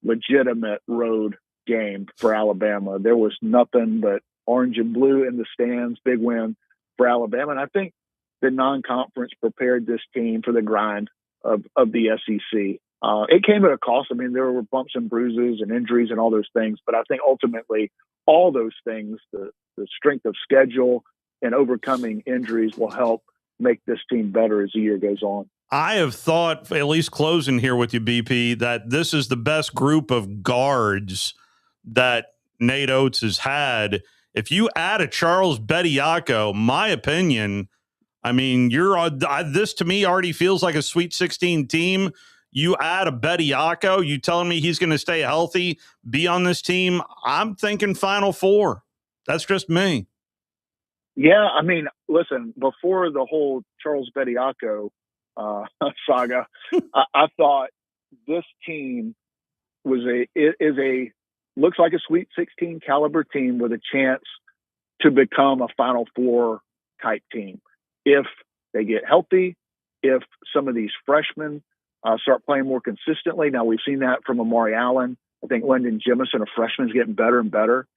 legitimate road game for Alabama. There was nothing but orange and blue in the stands. Big win for Alabama. And I think the non-conference prepared this team for the grind of the SEC. It came at a cost. I mean, there were bumps and bruises and injuries and all those things. But I think ultimately all those things, the strength of schedule and overcoming injuries, will help make this team better as the year goes on. I have thought, at least closing here with you, BP, that this is the best group of guards that Nate Oates has had. If you add a Charles Bediako, my opinion, I mean, this to me already feels like a Sweet 16 team. You add a Bediako, you telling me he's going to stay healthy, be on this team? I'm thinking Final Four. That's just me. Yeah, I mean, listen, before the whole Charles Bediako saga, I thought this team looks like a Sweet 16 caliber team with a chance to become a Final Four type team if they get healthy, if some of these freshmen start playing more consistently. Now, we've seen that from Amari Allen I think Lyndon Jemison, a freshman, is getting better and better.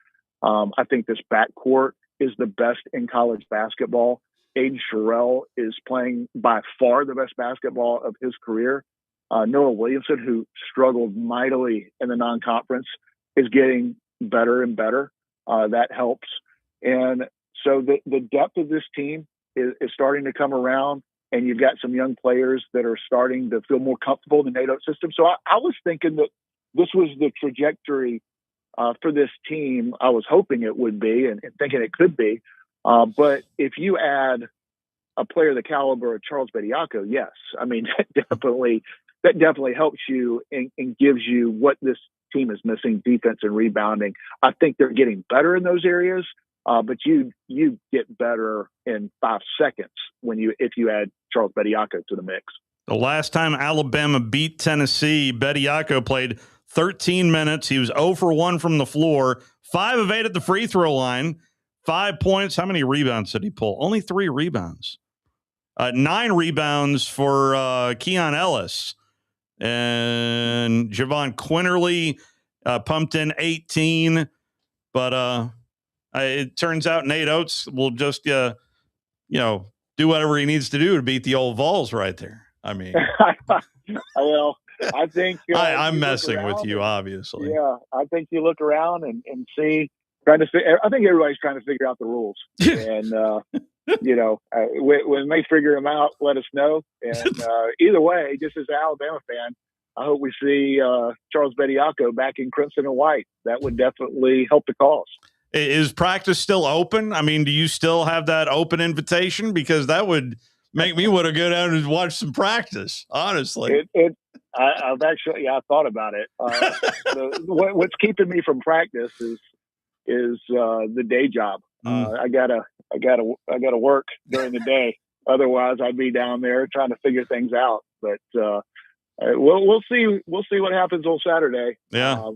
I think this backcourt is the best in college basketball. Aiden Sherrill is playing by far the best basketball of his career. Noah Williamson, who struggled mightily in the non-conference, is getting better and better. That helps. And so the depth of this team is starting to come around, and you've got some young players that are starting to feel more comfortable in the NATO system. So I was thinking that this was the trajectory for this team. I was hoping it would be and thinking it could be. But if you add a player the caliber of Charles Bediako, yes. I mean, that definitely helps you and gives you what this team is missing, defense and rebounding. I think they're getting better in those areas, but you get better in 5 seconds if you add Charles Bediako to the mix. The last time Alabama beat Tennessee, Bediako played 13 minutes. He was 0 for 1 from the floor, 5 of 8 at the free throw line, 5 points. How many rebounds did he pull? Only 3 rebounds. 9 rebounds for Keon Ellis. And Javon Quinterly pumped in 18. But it turns out Nate Oates will just, do whatever he needs to do to beat the old Vols right there. I mean, well, I think I'm messing with you, obviously. Yeah, I think you look around and see, I think everybody's trying to figure out the rules. And, when they figure them out, let us know. And either way, just as an Alabama fan, I hope we see Charles Bediako back in crimson and white. That would definitely help the cause. Is practice still open? I mean, do you still have that open invitation? Because that would make me want to go down and watch some practice, honestly. I've actually, I thought about it. What's keeping me from practice is the day job. I gotta work during the day. Otherwise, I'd be down there trying to figure things out. But we'll see. We'll see what happens on Saturday. Yeah,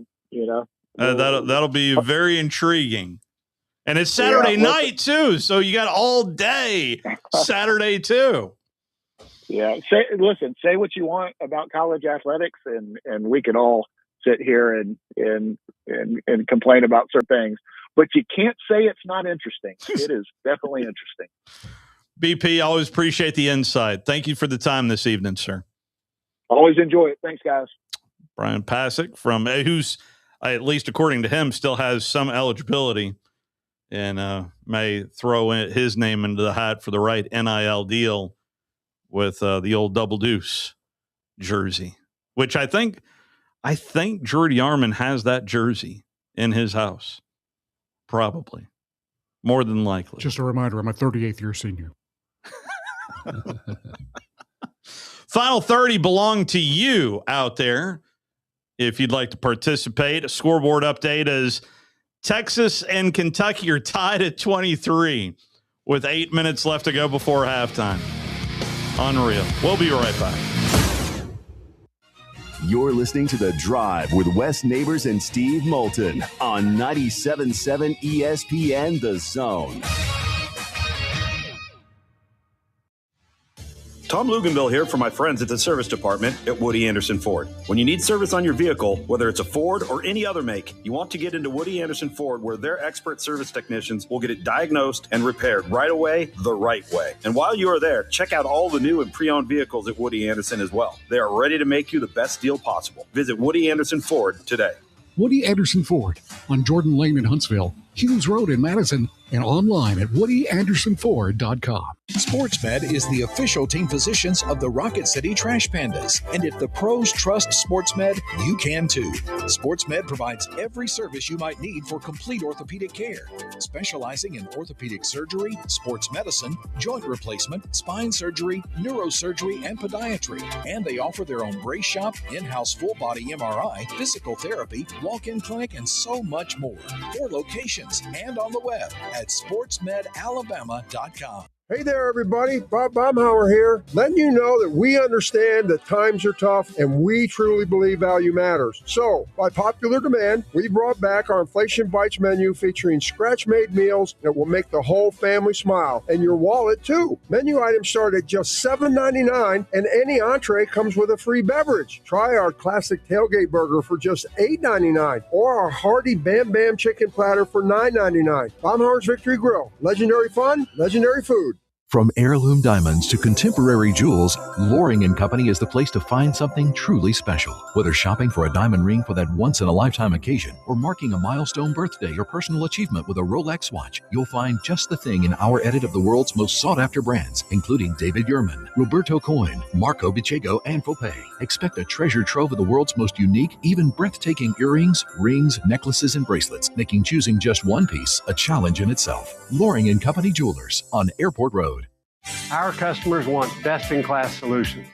that'll be very intriguing. And it's Saturday night too, so you got all day Saturday too. Yeah, say what you want about college athletics, and we can all sit here and complain about certain things, but you can't say it's not interesting. It is definitely interesting. BP, always appreciate the insight. Thank you for the time this evening, sir. Always enjoy it. Thanks, guys. Brian Pasick, who's, at least according to him, still has some eligibility and may throw his name into the hat for the right NIL deal with the old Double Deuce jersey, which I think Drew DeArmond has that jersey in his house. Probably. More than likely. Just a reminder, I'm a 38th year senior. Final 30 belong to you out there. If you'd like to participate, a scoreboard update is Texas and Kentucky are tied at 23 with 8 minutes left to go before halftime. Unreal. We'll be right back. You're listening to The Drive with Wes Neighbors and Steve Moulton on 97.7 ESPN The Zone. Tom Luganville here for my friends at the service department at Woody Anderson Ford. When you need service on your vehicle, whether it's a Ford or any other make, you want to get into Woody Anderson Ford, where their expert service technicians will get it diagnosed and repaired right away, the right way. And while you are there, check out all the new and pre-owned vehicles at Woody Anderson as well. They are ready to make you the best deal possible. Visit Woody Anderson Ford today. Woody Anderson Ford on Jordan Lane in Huntsville, Hughes Road in Madison, and online at WoodyAndersonFord.com. SportsMed is the official team physicians of the Rocket City Trash Pandas. And if the pros trust SportsMed, you can too. SportsMed provides every service you might need for complete orthopedic care, specializing in orthopedic surgery, sports medicine, joint replacement, spine surgery, neurosurgery, and podiatry. And they offer their own brace shop, in-house full-body MRI, physical therapy, walk-in clinic, and so much more. 4 locations and on the web at sportsmedalabama.com. Hey there, everybody. Bob Baumhauer here, letting you know that we understand that times are tough and we truly believe value matters. So, by popular demand, we brought back our Inflation Bites menu featuring scratch-made meals that will make the whole family smile and your wallet, too. Menu items start at just $7.99 and any entree comes with a free beverage. Try our classic tailgate burger for just $8.99 or our hearty Bam Bam chicken platter for $9.99. Baumhauer's Victory Grill. Legendary fun, legendary food. From heirloom diamonds to contemporary jewels, Loring & Company is the place to find something truly special. Whether shopping for a diamond ring for that once-in-a-lifetime occasion or marking a milestone birthday or personal achievement with a Rolex watch, you'll find just the thing in our edit of the world's most sought-after brands, including David Yurman, Roberto Coin, Marco Bicego, and Fopé. Expect a treasure trove of the world's most unique, even breathtaking earrings, rings, necklaces, and bracelets, making choosing just one piece a challenge in itself. Loring & Company Jewelers on Airport Road. Our customers want best-in-class solutions.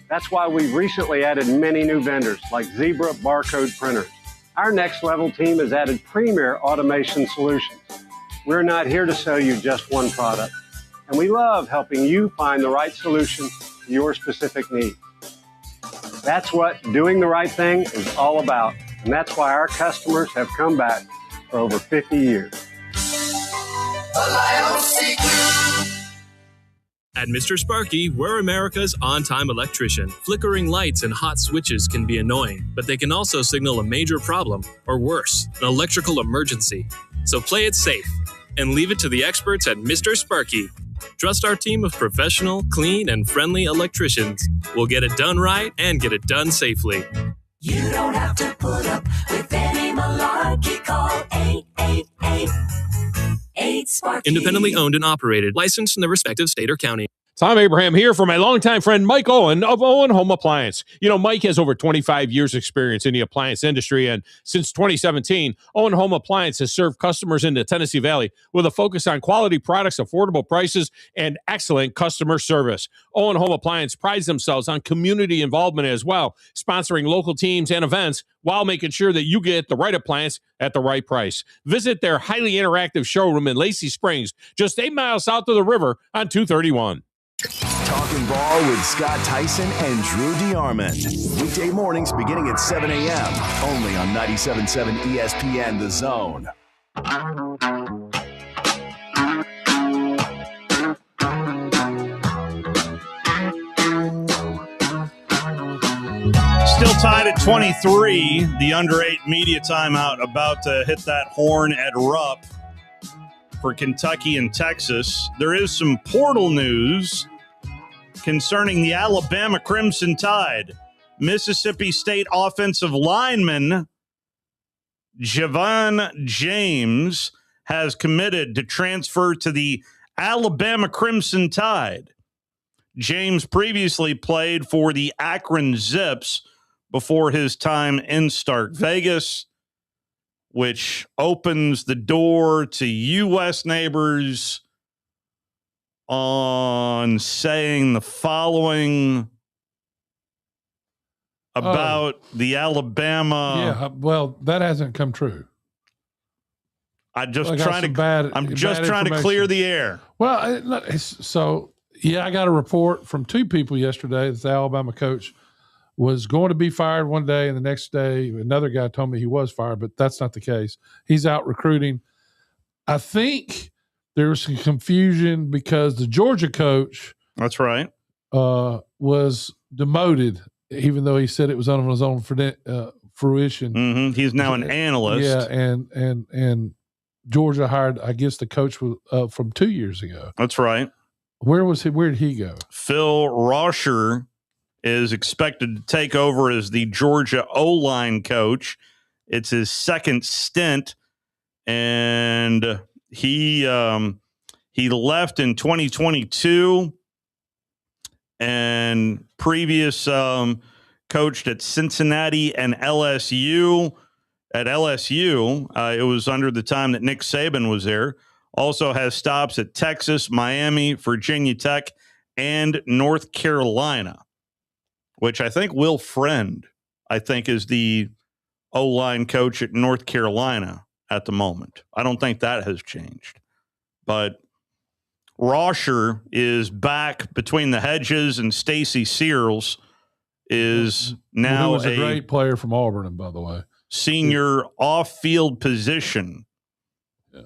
That's why we've recently added many new vendors like Zebra barcode printers. Our next level team has added premier automation solutions. We're not here to sell you just one product, and we love helping you find the right solution to your specific need. That's what doing the right thing is all about, and that's why our customers have come back for over 50 years. At Mr. Sparky, we're America's on-time electrician. Flickering lights and hot switches can be annoying, but they can also signal a major problem, or worse, an electrical emergency. So play it safe and leave it to the experts at Mr. Sparky. Trust our team of professional, clean, and friendly electricians. We'll get it done right and get it done safely. You don't have to put up with any malarkey. Call 888-8-SPARKY. Independently owned and operated, licensed in the respective state or county. Tom Abraham here for my longtime friend Mike Owen of Owen Home Appliance. You know, Mike has over 25 years experience in the appliance industry, and since 2017, Owen Home Appliance has served customers in the Tennessee Valley with a focus on quality products, affordable prices, and excellent customer service. Owen Home Appliance prides themselves on community involvement as well, sponsoring local teams and events while making sure that you get the right appliance at the right price. Visit their highly interactive showroom in Lacey Springs, just 8 miles south of the river on 231. Talking Ball with Scott Tyson and Drew DeArmond. Weekday mornings beginning at 7 a.m. Only on 97.7 ESPN The Zone. Still tied at 23. The under 8 media timeout about to hit that horn at Rupp for Kentucky and Texas. There is some portal news concerning the Alabama Crimson Tide. Mississippi State offensive lineman Javon James has committed to transfer to the Alabama Crimson Tide. James previously played for the Akron Zips before his time in Stark Vegas, which opens the door to U.S. neighbors on saying the following about the Alabama. Yeah, well, that hasn't come true. I'm just trying to clear the air. Well, I got a report from two people yesterday that the Alabama coach was going to be fired one day, and the next day another guy told me he was fired, but that's not the case. He's out recruiting. I think there was some confusion because the Georgia coach, that's right, was demoted, even though he said it was on his own fruition. Mm-hmm. He's now an analyst. Yeah, and Georgia hired, I guess, the coach from 2 years ago. That's right. Where was he? Where did he go? Phil Rosher is expected to take over as the Georgia O-line coach. It's his second stint, and he left in 2022 and previous coached at Cincinnati and LSU. At LSU, it was under the time that Nick Saban was there. Also has stops at Texas, Miami, Virginia Tech, and North Carolina, which I think Will Friend, is the O-line coach at North Carolina at the moment. I don't think that has changed. But Rauscher is back between the hedges, and Stacy Searles is now who was a great player from Auburn, by the way. Senior off-field position. Yeah.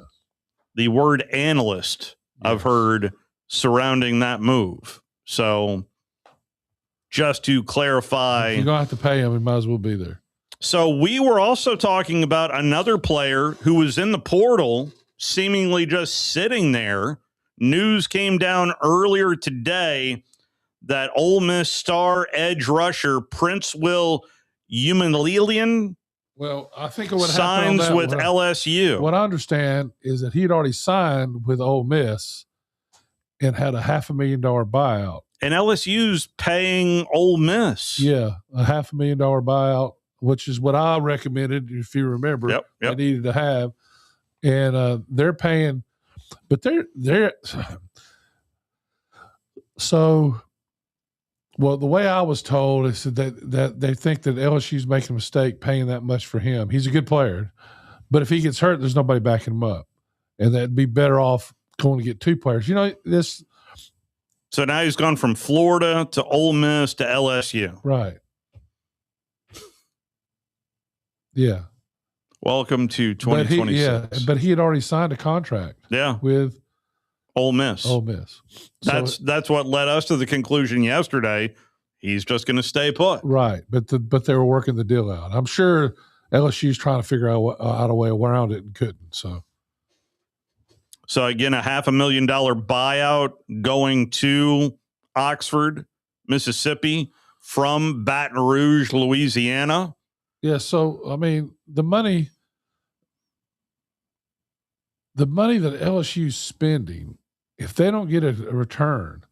The word analyst I've heard surrounding that move. So just to clarify. If you're going to have to pay him, he might as well be there. So we were also talking about another player who was in the portal, seemingly just sitting there. News came down earlier today that Ole Miss star edge rusher Prince Will Umanlelian I think what signs happened with LSU. What I understand is that he'd already signed with Ole Miss and had a $500,000 buyout. And LSU's paying Ole Miss. Yeah, a $500,000 buyout, which is what I recommended, if you remember. Yep. They needed to have. And they're paying, but they're so. Well, the way I was told is that they think that LSU's making a mistake paying that much for him. He's a good player, but if he gets hurt, there's nobody backing him up, and that'd be better off going to get two players. This. So now he's gone from Florida to Ole Miss to LSU. Right. Yeah. Welcome to 2026. But he had already signed a contract. Yeah. With Ole Miss. Ole Miss. That's what led us to the conclusion yesterday. He's just going to stay put. Right. But they were working the deal out. I'm sure LSU's trying to figure out a way around it and couldn't. So again, a $500,000 buyout going to Oxford, Mississippi from Baton Rouge, Louisiana. Yeah. So, I mean, the money that LSU's spending, if they don't get a return,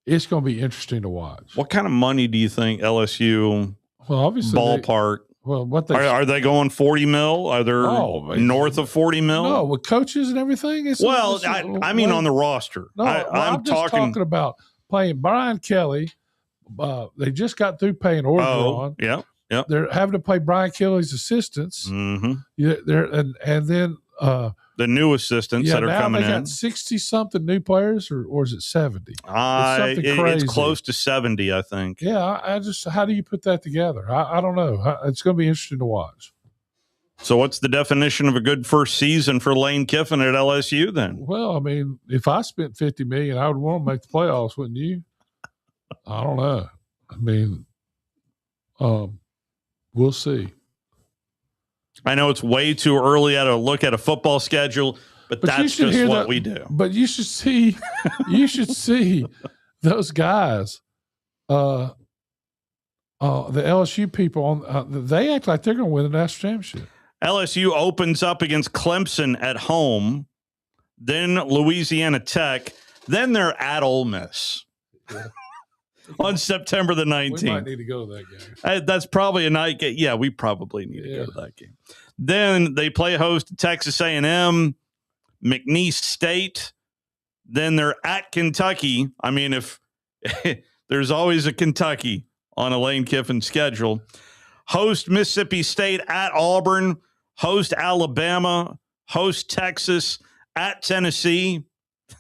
it's going to be interesting to watch. What kind of money do you think LSU obviously ballpark? What are they going 40 mil? Are they north of 40 mil? No, with coaches and everything. I mean on the roster. No, I'm just talking about playing Brian Kelly. They just got through paying Orgeron. Yeah. They're having to play Brian Kelly's assistants. Mm-hmm. And then the new assistants that are coming in. They got 60-something new players, or is it 70? It's close to 70, I think. Yeah, I just, how do you put that together? I don't know. It's going to be interesting to watch. So what's the definition of a good first season for Lane Kiffin at LSU then? Well, I mean, if I spent $50 million, I would want to make the playoffs, wouldn't you? I don't know. I mean, we'll see. I know it's way too early to look at a football schedule, but that's just what we do. But you should see, those guys, the LSU people they act like they're going to win the national championship. LSU opens up against Clemson at home, then Louisiana Tech, then they're at Ole Miss. Yeah. On September the 19th. We might need to go to that game. That's probably a night game. Yeah, we probably need to go to that game. Then they play host to Texas A&M, McNeese State. Then they're at Kentucky. I mean, if there's always a Kentucky on a Lane Kiffin schedule. Host Mississippi State, at Auburn. Host Alabama. Host Texas, at Tennessee.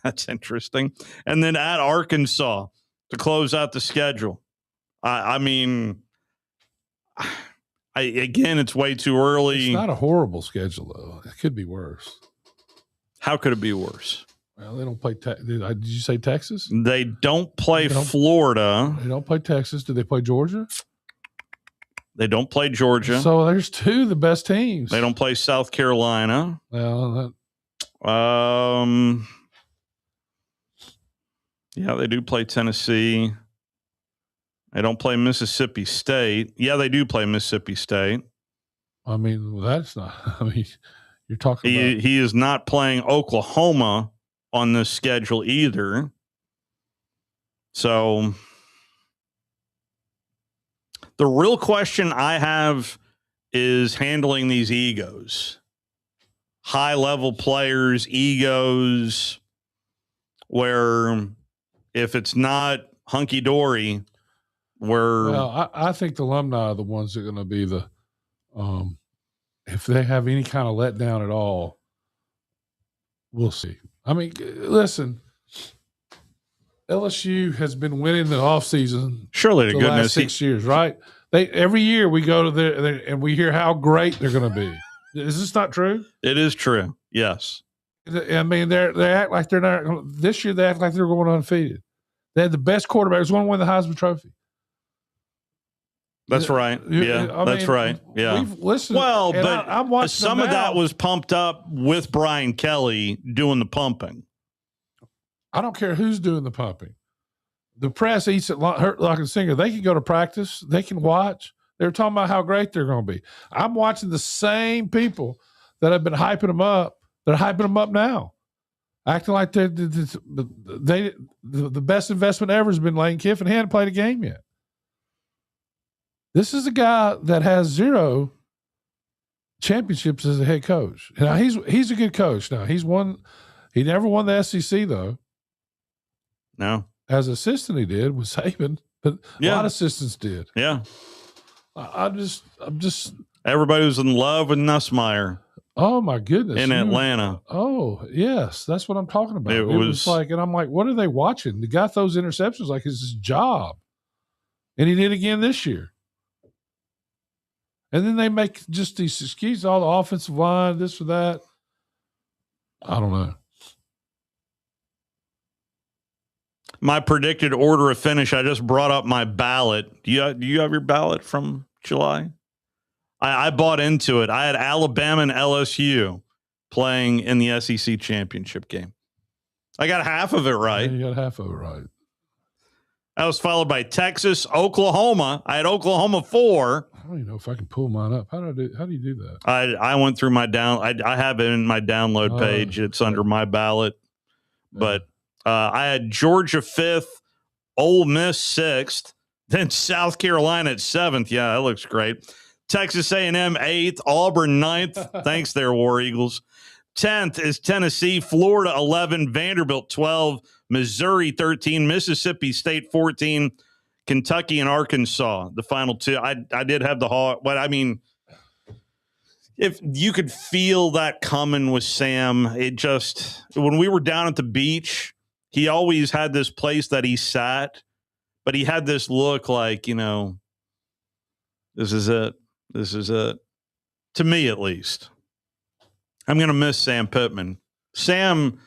That's interesting. And then at Arkansas to close out the schedule. I mean, again, it's way too early. It's not a horrible schedule, though. It could be worse. How could it be worse? Well, they don't play. Did you say Texas? They don't play Florida. They don't play Texas. Do they play Georgia? They don't play Georgia. So there's two of the best teams. They don't play South Carolina. Well, yeah, they do play Tennessee. They don't play Mississippi State. Yeah, they do play Mississippi State. I mean, that's not. I mean, you're talking about. He is not playing Oklahoma on this schedule either. So the real question I have is handling these egos. High-level players, egos, where if it's not hunky-dory, Well, I think the alumni are the ones that are going to be the if they have any kind of letdown at all, we'll see. I mean, listen, LSU has been winning the offseason. Surely to the goodness, last 6 years, right? Every year we go to there and we hear how great they're going to be. Is this not true? It is true. Yes. I mean, they act like they're not. This year they act like they're going undefeated. They had the best quarterback. Who's going to win the Heisman Trophy? That's right. Yeah, that's right. Yeah. We've listened. Well, but I'm watching some of that was pumped up with Brian Kelly doing the pumping. I don't care who's doing the pumping. The press eats it like a singer. They can go to practice. They can watch. They're talking about how great they're going to be. I'm watching the same people that have been hyping them up. They're hyping them up now, acting like they're the best investment ever has been Lane Kiffin. He hadn't played a game yet. This is a guy that has 0 championships as a head coach. Now he's a good coach. Now he never won the SEC though. No. As assistant he did with Saban, but a lot of assistants did. Yeah. I'm just everybody was in love with Nussmeier. Oh my goodness. In Atlanta. Oh, yes. That's what I'm talking about. It was like, and I'm like, what are they watching? The guy throws interceptions like it's his job. And he did again this year. And then they make just these excuses, all the offensive line, this or that. I don't know. My predicted order of finish, I just brought up my ballot. Do you have your ballot from July? I bought into it. I had Alabama and LSU playing in the SEC championship game. I got half of it right. Yeah, you got half of it right. That was followed by Texas, Oklahoma. I had Oklahoma 4. I don't even know if I can pull mine up. How do you do that? I went through my I have it in my download page. It's under my ballot. Yeah. But I had Georgia 5th, Ole Miss 6th, then South Carolina at 7th. Yeah, that looks great. Texas A&M 8th, Auburn 9th. Thanks there, War Eagles. 10th is Tennessee, Florida 11, Vanderbilt 12, Missouri 13, Mississippi State 14, Kentucky and Arkansas, the final 2. I did have the Hawk, but I mean, if you could feel that coming with Sam, it just, when we were down at the beach, he always had this place that he sat, but he had this look like, this is it. This is it. To me, at least. I'm going to miss Sam Pittman. Sam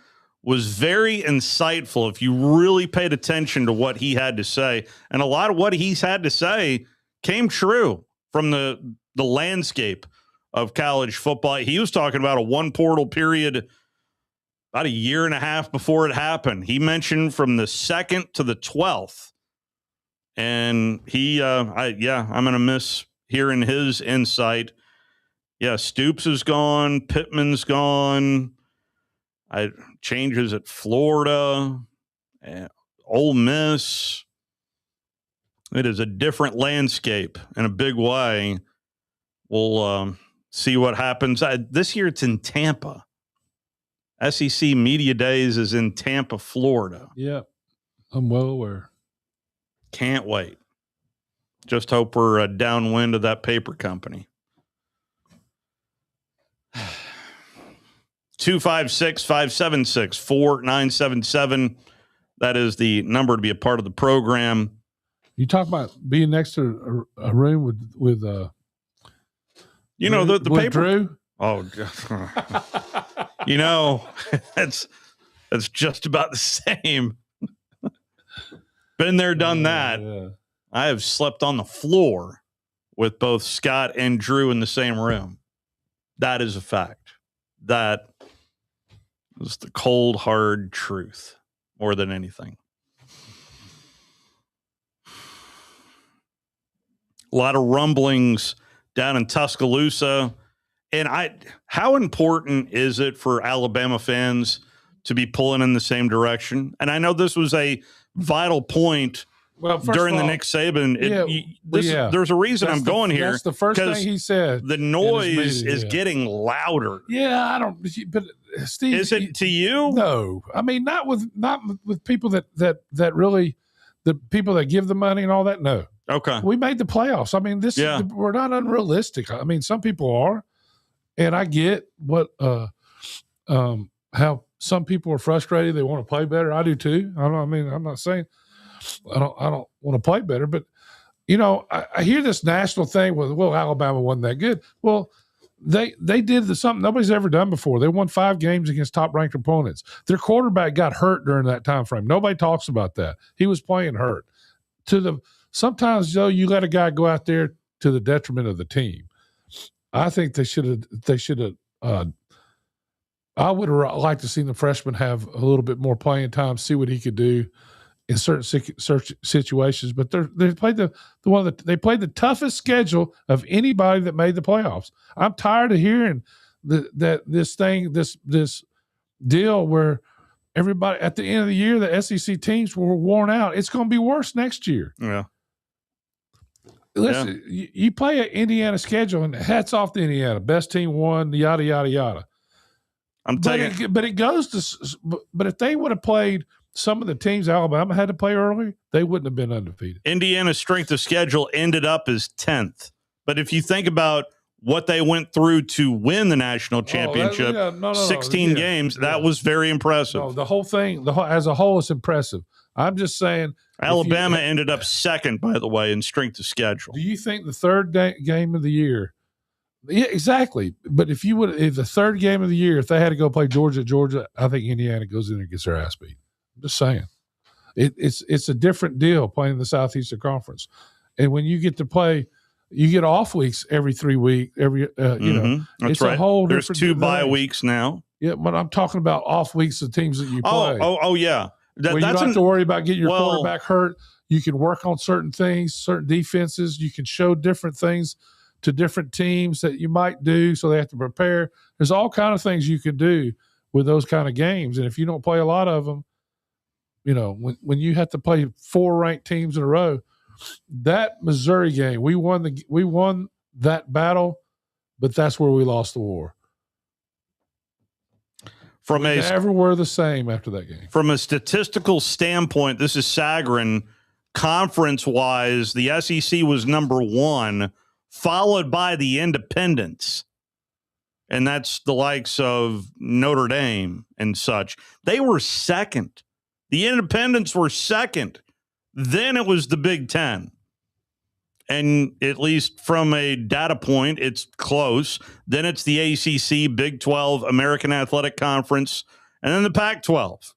was very insightful if you really paid attention to what he had to say. And a lot of what he's had to say came true from the landscape of college football. He was talking about a one portal period about a year and a half before it happened. He mentioned from the 2nd to the 12th. And I'm going to miss hearing his insight. Yeah, Stoops is gone. Pittman's gone. Changes at Florida. Ole Miss. It is a different landscape in a big way. We'll see what happens. This year it's in Tampa. SEC Media Days is in Tampa, Florida. Yeah, I'm well aware. Can't wait. Just hope we're downwind of that paper company. 256-576-4977. That is the number to be a part of the program. You talk about being next to a room with the paper. Drew? Oh, that's just about the same. Been there, done that. Yeah. I have slept on the floor with both Scott and Drew in the same room. That is a fact. That is the cold, hard truth more than anything. A lot of rumblings down in Tuscaloosa. And how important is it for Alabama fans to be pulling in the same direction? And I know this was a vital point during the Nick Saban. There's a reason I'm going here. That's the first thing he said. The noise is getting louder. Yeah, but Steve, is it to you? No, I mean not with people that really, the people that give the money and all that. No. Okay. We made the playoffs. I mean, we're not unrealistic. I mean, some people are, and I get what how some people are frustrated. They want to play better. I do too. I'm not saying I don't want to play better, but I hear this national thing with, well, Alabama wasn't that good. Well, they did something nobody's ever done before. They won 5 games against top-ranked opponents. Their quarterback got hurt during that time frame. Nobody talks about that. He was playing hurt. Sometimes, though, you let a guy go out there to the detriment of the team. I think they should have. I would have liked to see the freshman have a little bit more playing time, see what he could do in certain situations. But they played they played the toughest schedule of anybody that made the playoffs. I'm tired of hearing this deal where everybody at the end of the year, the SEC teams were worn out. It's going to be worse next year. Yeah. Listen, you play an Indiana schedule, and hats off to Indiana. Best team won, yada, yada, yada. But it goes to – but if they would have played some of the teams Alabama had to play early, they wouldn't have been undefeated. Indiana's strength of schedule ended up as 10th. But if you think about what they went through to win the national championship, 16 games, that was very impressive. No, the whole thing as a whole is impressive. I'm just saying – Alabama ended up second, by the way, in strength of schedule. Do you think the third game of the year? Yeah, exactly. But if the third game of the year, if they had to go play Georgia, I think Indiana goes in there and gets their ass beat. I'm just saying, it's a different deal playing in the Southeastern Conference, and when you get to play, you get off weeks every 3 weeks. That's it's right. a whole There's different 2 bye thing. Weeks now. Yeah, but I'm talking about off weeks of teams that you play. Oh, yeah. You don't have to worry about getting your quarterback hurt. You can work on certain things, certain defenses. You can show different things to different teams that you might do, so they have to prepare. There's all kind of things you can do with those kind of games. And if you don't play a lot of them, when you have to play 4 ranked teams in a row, that Missouri game, we won that battle, but that's where we lost the war. We never were the same after that game. From a statistical standpoint, this is Sagarin. Conference-wise, the SEC was number 1, followed by the independents. And that's the likes of Notre Dame and such. They were second. The independents were second. Then it was the Big Ten. And at least from a data point, it's close. Then it's the ACC, Big 12, American Athletic Conference, and then the Pac-12,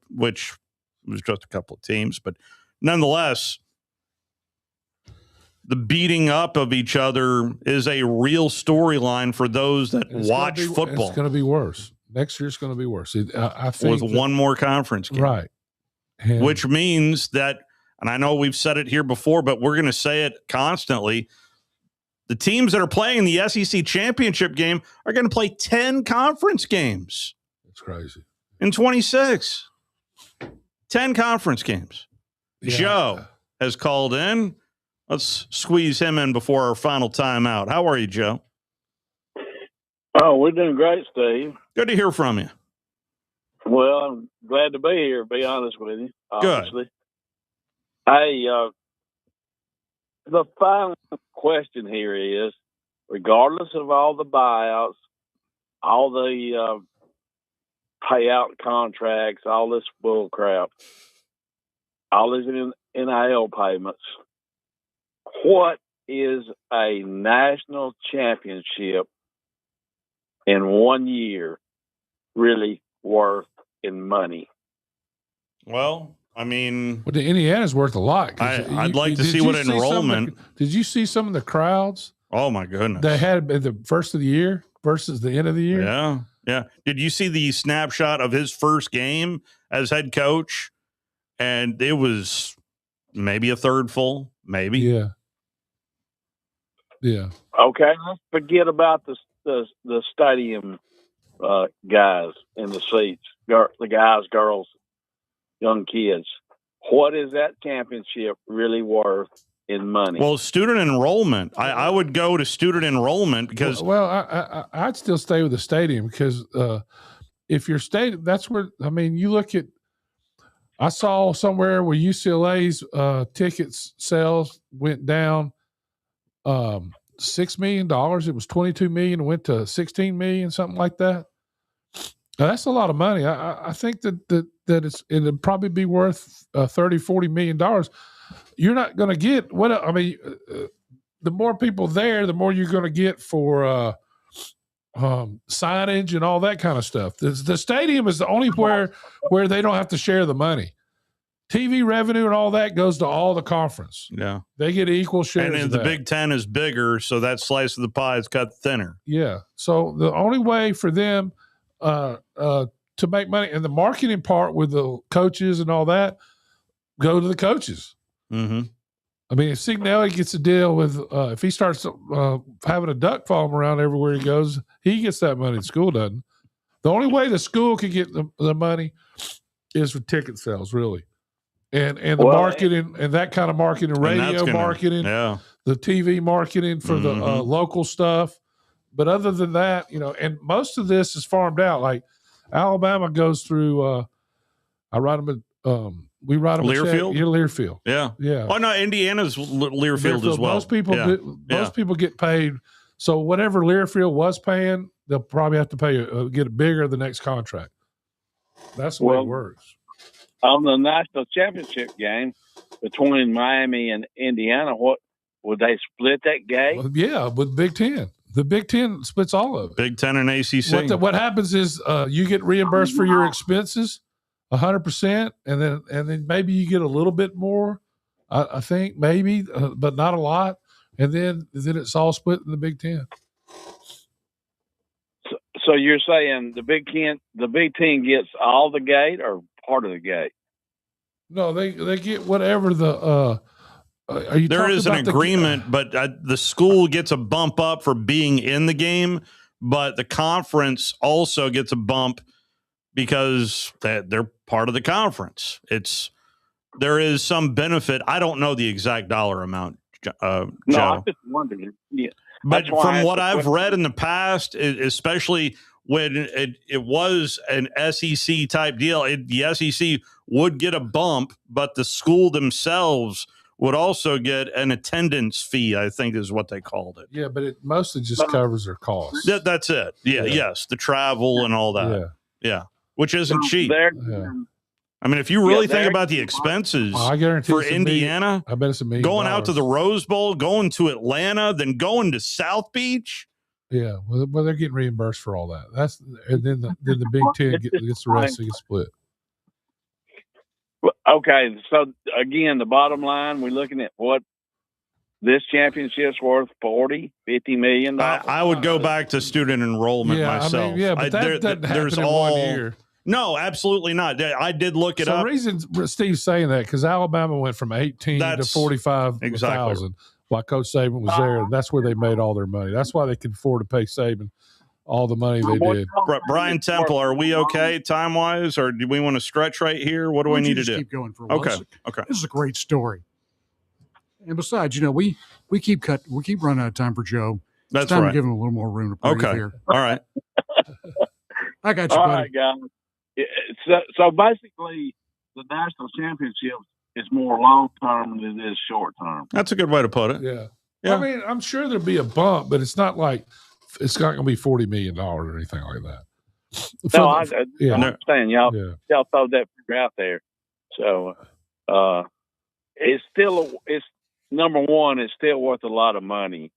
which was just a couple of teams. But nonetheless, the beating up of each other is a real storyline for those that watch football. It's going to be worse. Next year's going to be worse. I think with one more conference game. Right. Which means that, and I know we've said it here before, but we're going to say it constantly, the teams that are playing the SEC championship game are going to play 10 conference games. It's crazy. In 26. 10 conference games. Yeah. Joe has called in. Let's squeeze him in before our final timeout. How are you, Joe? Oh, we're doing great, Steve. Good to hear from you. Well, I'm glad to be here, to be honest with you. Obviously. Good. Hey, the final question here is, regardless of all the buyouts, all the payout contracts, all this bull crap, all these NIL payments, what is a national championship in 1 year really worth in money? Well, I mean, the Indiana's worth a lot. I'd like to see what enrollment. Did you see some of the crowds? Oh my goodness! They had at the first of the year versus the end of the year. Yeah. Did you see the snapshot of his first game as head coach? And it was maybe a third full, maybe. Yeah. Okay, let's forget about the stadium guys in the seats, the guys, girls, young kids. What is that championship really worth in money? Well, student enrollment. I would go to student enrollment because. Well, I'd still stay with the stadium because if your stadium, that's where, I mean, you look at, I saw somewhere where UCLA's tickets sales went down $6 million. It was $22 million, went to $16 million, something like that. That's a lot of money. I think that it'll probably be worth $30-40 million. You're not going to get the more people there, the more you're going to get for signage and all that kind of stuff. The stadium is the only where they don't have to share the money. TV revenue and all that goes to all the conference. Yeah. They get equal shares. And then the Big Ten is bigger, so that slice of the pie is cut thinner. Yeah. So the only way for them to make money, and the marketing part with the coaches and all that, go to the coaches. Mm-hmm. I mean, if Signelli gets a deal with, if he starts having a duck farm around everywhere he goes, he gets that money. The school doesn't. The only way the school can get the money is with ticket sales, really. And the marketing and that kind of marketing, radio marketing, the TV marketing for the local stuff. But other than that, and most of this is farmed out. Like Alabama goes through, I write them we write them Learfield? Learfield. Yeah. Yeah. Oh, no, Indiana's Learfield as well. Most people get paid. So whatever Learfield was paying, they'll probably have to pay get it bigger the next contract. That's the way it works. On the national championship game between Miami and Indiana, what would they split that game? Well, yeah, with Big Ten. The Big Ten splits all of it. Big Ten and ACC. What happens is you get reimbursed for your expenses 100%, and then maybe you get a little bit more. I think maybe, but not a lot. And then it's all split in the Big Ten. So you're saying the Big Ten gets all the gate or part of the gate? No, they get whatever the. There is an agreement, but the school gets a bump up for being in the game, but the conference also gets a bump because they're part of the conference. There is some benefit. I don't know the exact dollar amount, Joe. No, I'm just wondering. Yeah. But from what I've read in the past, especially when it was an SEC type deal, the SEC would get a bump, but the school themselves would also get an attendance fee, I think is what they called it. Yeah, but it mostly just covers their costs. That's it. Yeah, yes, the travel and all that. Yeah, which isn't cheap. I mean, if you really think about the expenses I guarantee for Indiana, I bet it's $1 million. Going out to the Rose Bowl, going to Atlanta, then going to South Beach. Yeah, well, they're getting reimbursed for all that. And then the Big Ten gets the rest and gets split. Okay, so again, the bottom line, we're looking at what this championship's worth, $40-50 million. I would go back to student enrollment myself. But that doesn't happen in 1 year. No, absolutely not. I did look it up. The reason Steve's saying that because Alabama went from 18 to 45,000 while Coach Saban was there. And that's where they made all their money. That's why they could afford to pay Saban all the money they did. Brian Temple, are we okay time wise, or do we want to stretch right here? What do we need to do? Keep going for a while. Okay. This is a great story. And besides, we keep running out of time for Joe. That's it's time right. to give him a little more room to breathe here. All right. I got you, all buddy. right, guys. So basically, the national championship is more long term than it is short term. That's a good way to put it. Yeah. I mean, I'm sure there'll be a bump, but it's not like it's not going to be $40 million or anything like that. No, I understand. Y'all throw that figure out there. So it's number one. It's still worth a lot of money,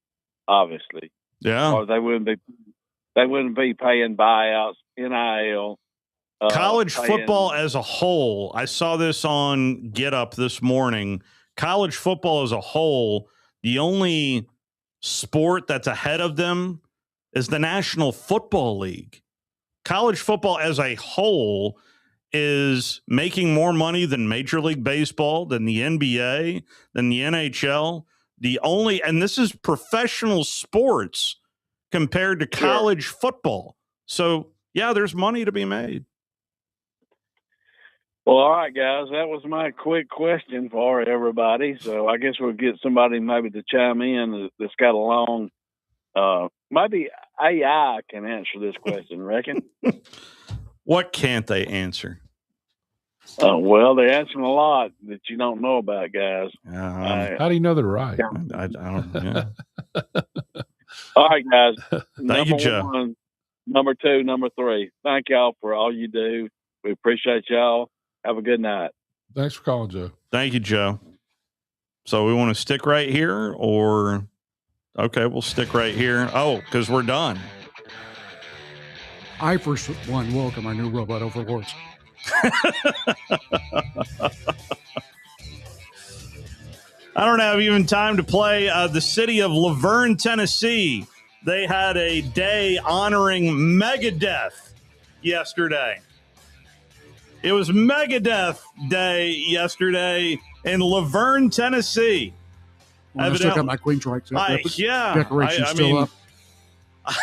obviously. Yeah. Or they wouldn't be paying buyouts, NIL. College football as a whole, I saw this on Get Up this morning. College football as a whole, the only sport that's ahead of them is the National Football League. College football as a whole is making more money than Major League Baseball, than the NBA, than the NHL. And this is professional sports compared to college football. So, yeah, there's money to be made. Well, all right, guys, that was my quick question for everybody. So I guess we'll get somebody maybe to chime in that's got a long, maybe AI can answer this question, reckon? What can't they answer? Well, they're answering a lot that you don't know about, guys. How do you know they're right? I don't know. Yeah. All right, guys. Thank you, Joe. number 2, number 3. Thank y'all for all you do. We appreciate y'all. Have a good night. Thanks for calling, Joe. Thank you, Joe. So we want to stick right here, or okay, we'll stick right here. Oh, because we're done. I first one welcome my new robot overlords. I don't have even time to play the city of Laverne, Tennessee. They had a day honoring Megadeth yesterday. It was Megadeth Day yesterday in Laverne, Tennessee. Well, I still got my Queen strikes. Decoration's still up. I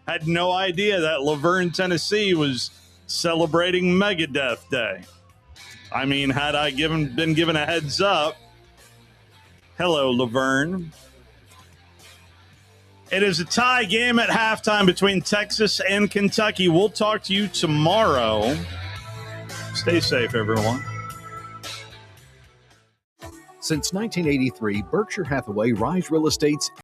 had no idea that Laverne, Tennessee was celebrating Megadeth Day. I mean, had I been given a heads up. Hello, Laverne. It is a tie game at halftime between Texas and Kentucky. We'll talk to you tomorrow. Stay safe, everyone. Since 1983, Berkshire Hathaway Rise Real Estate's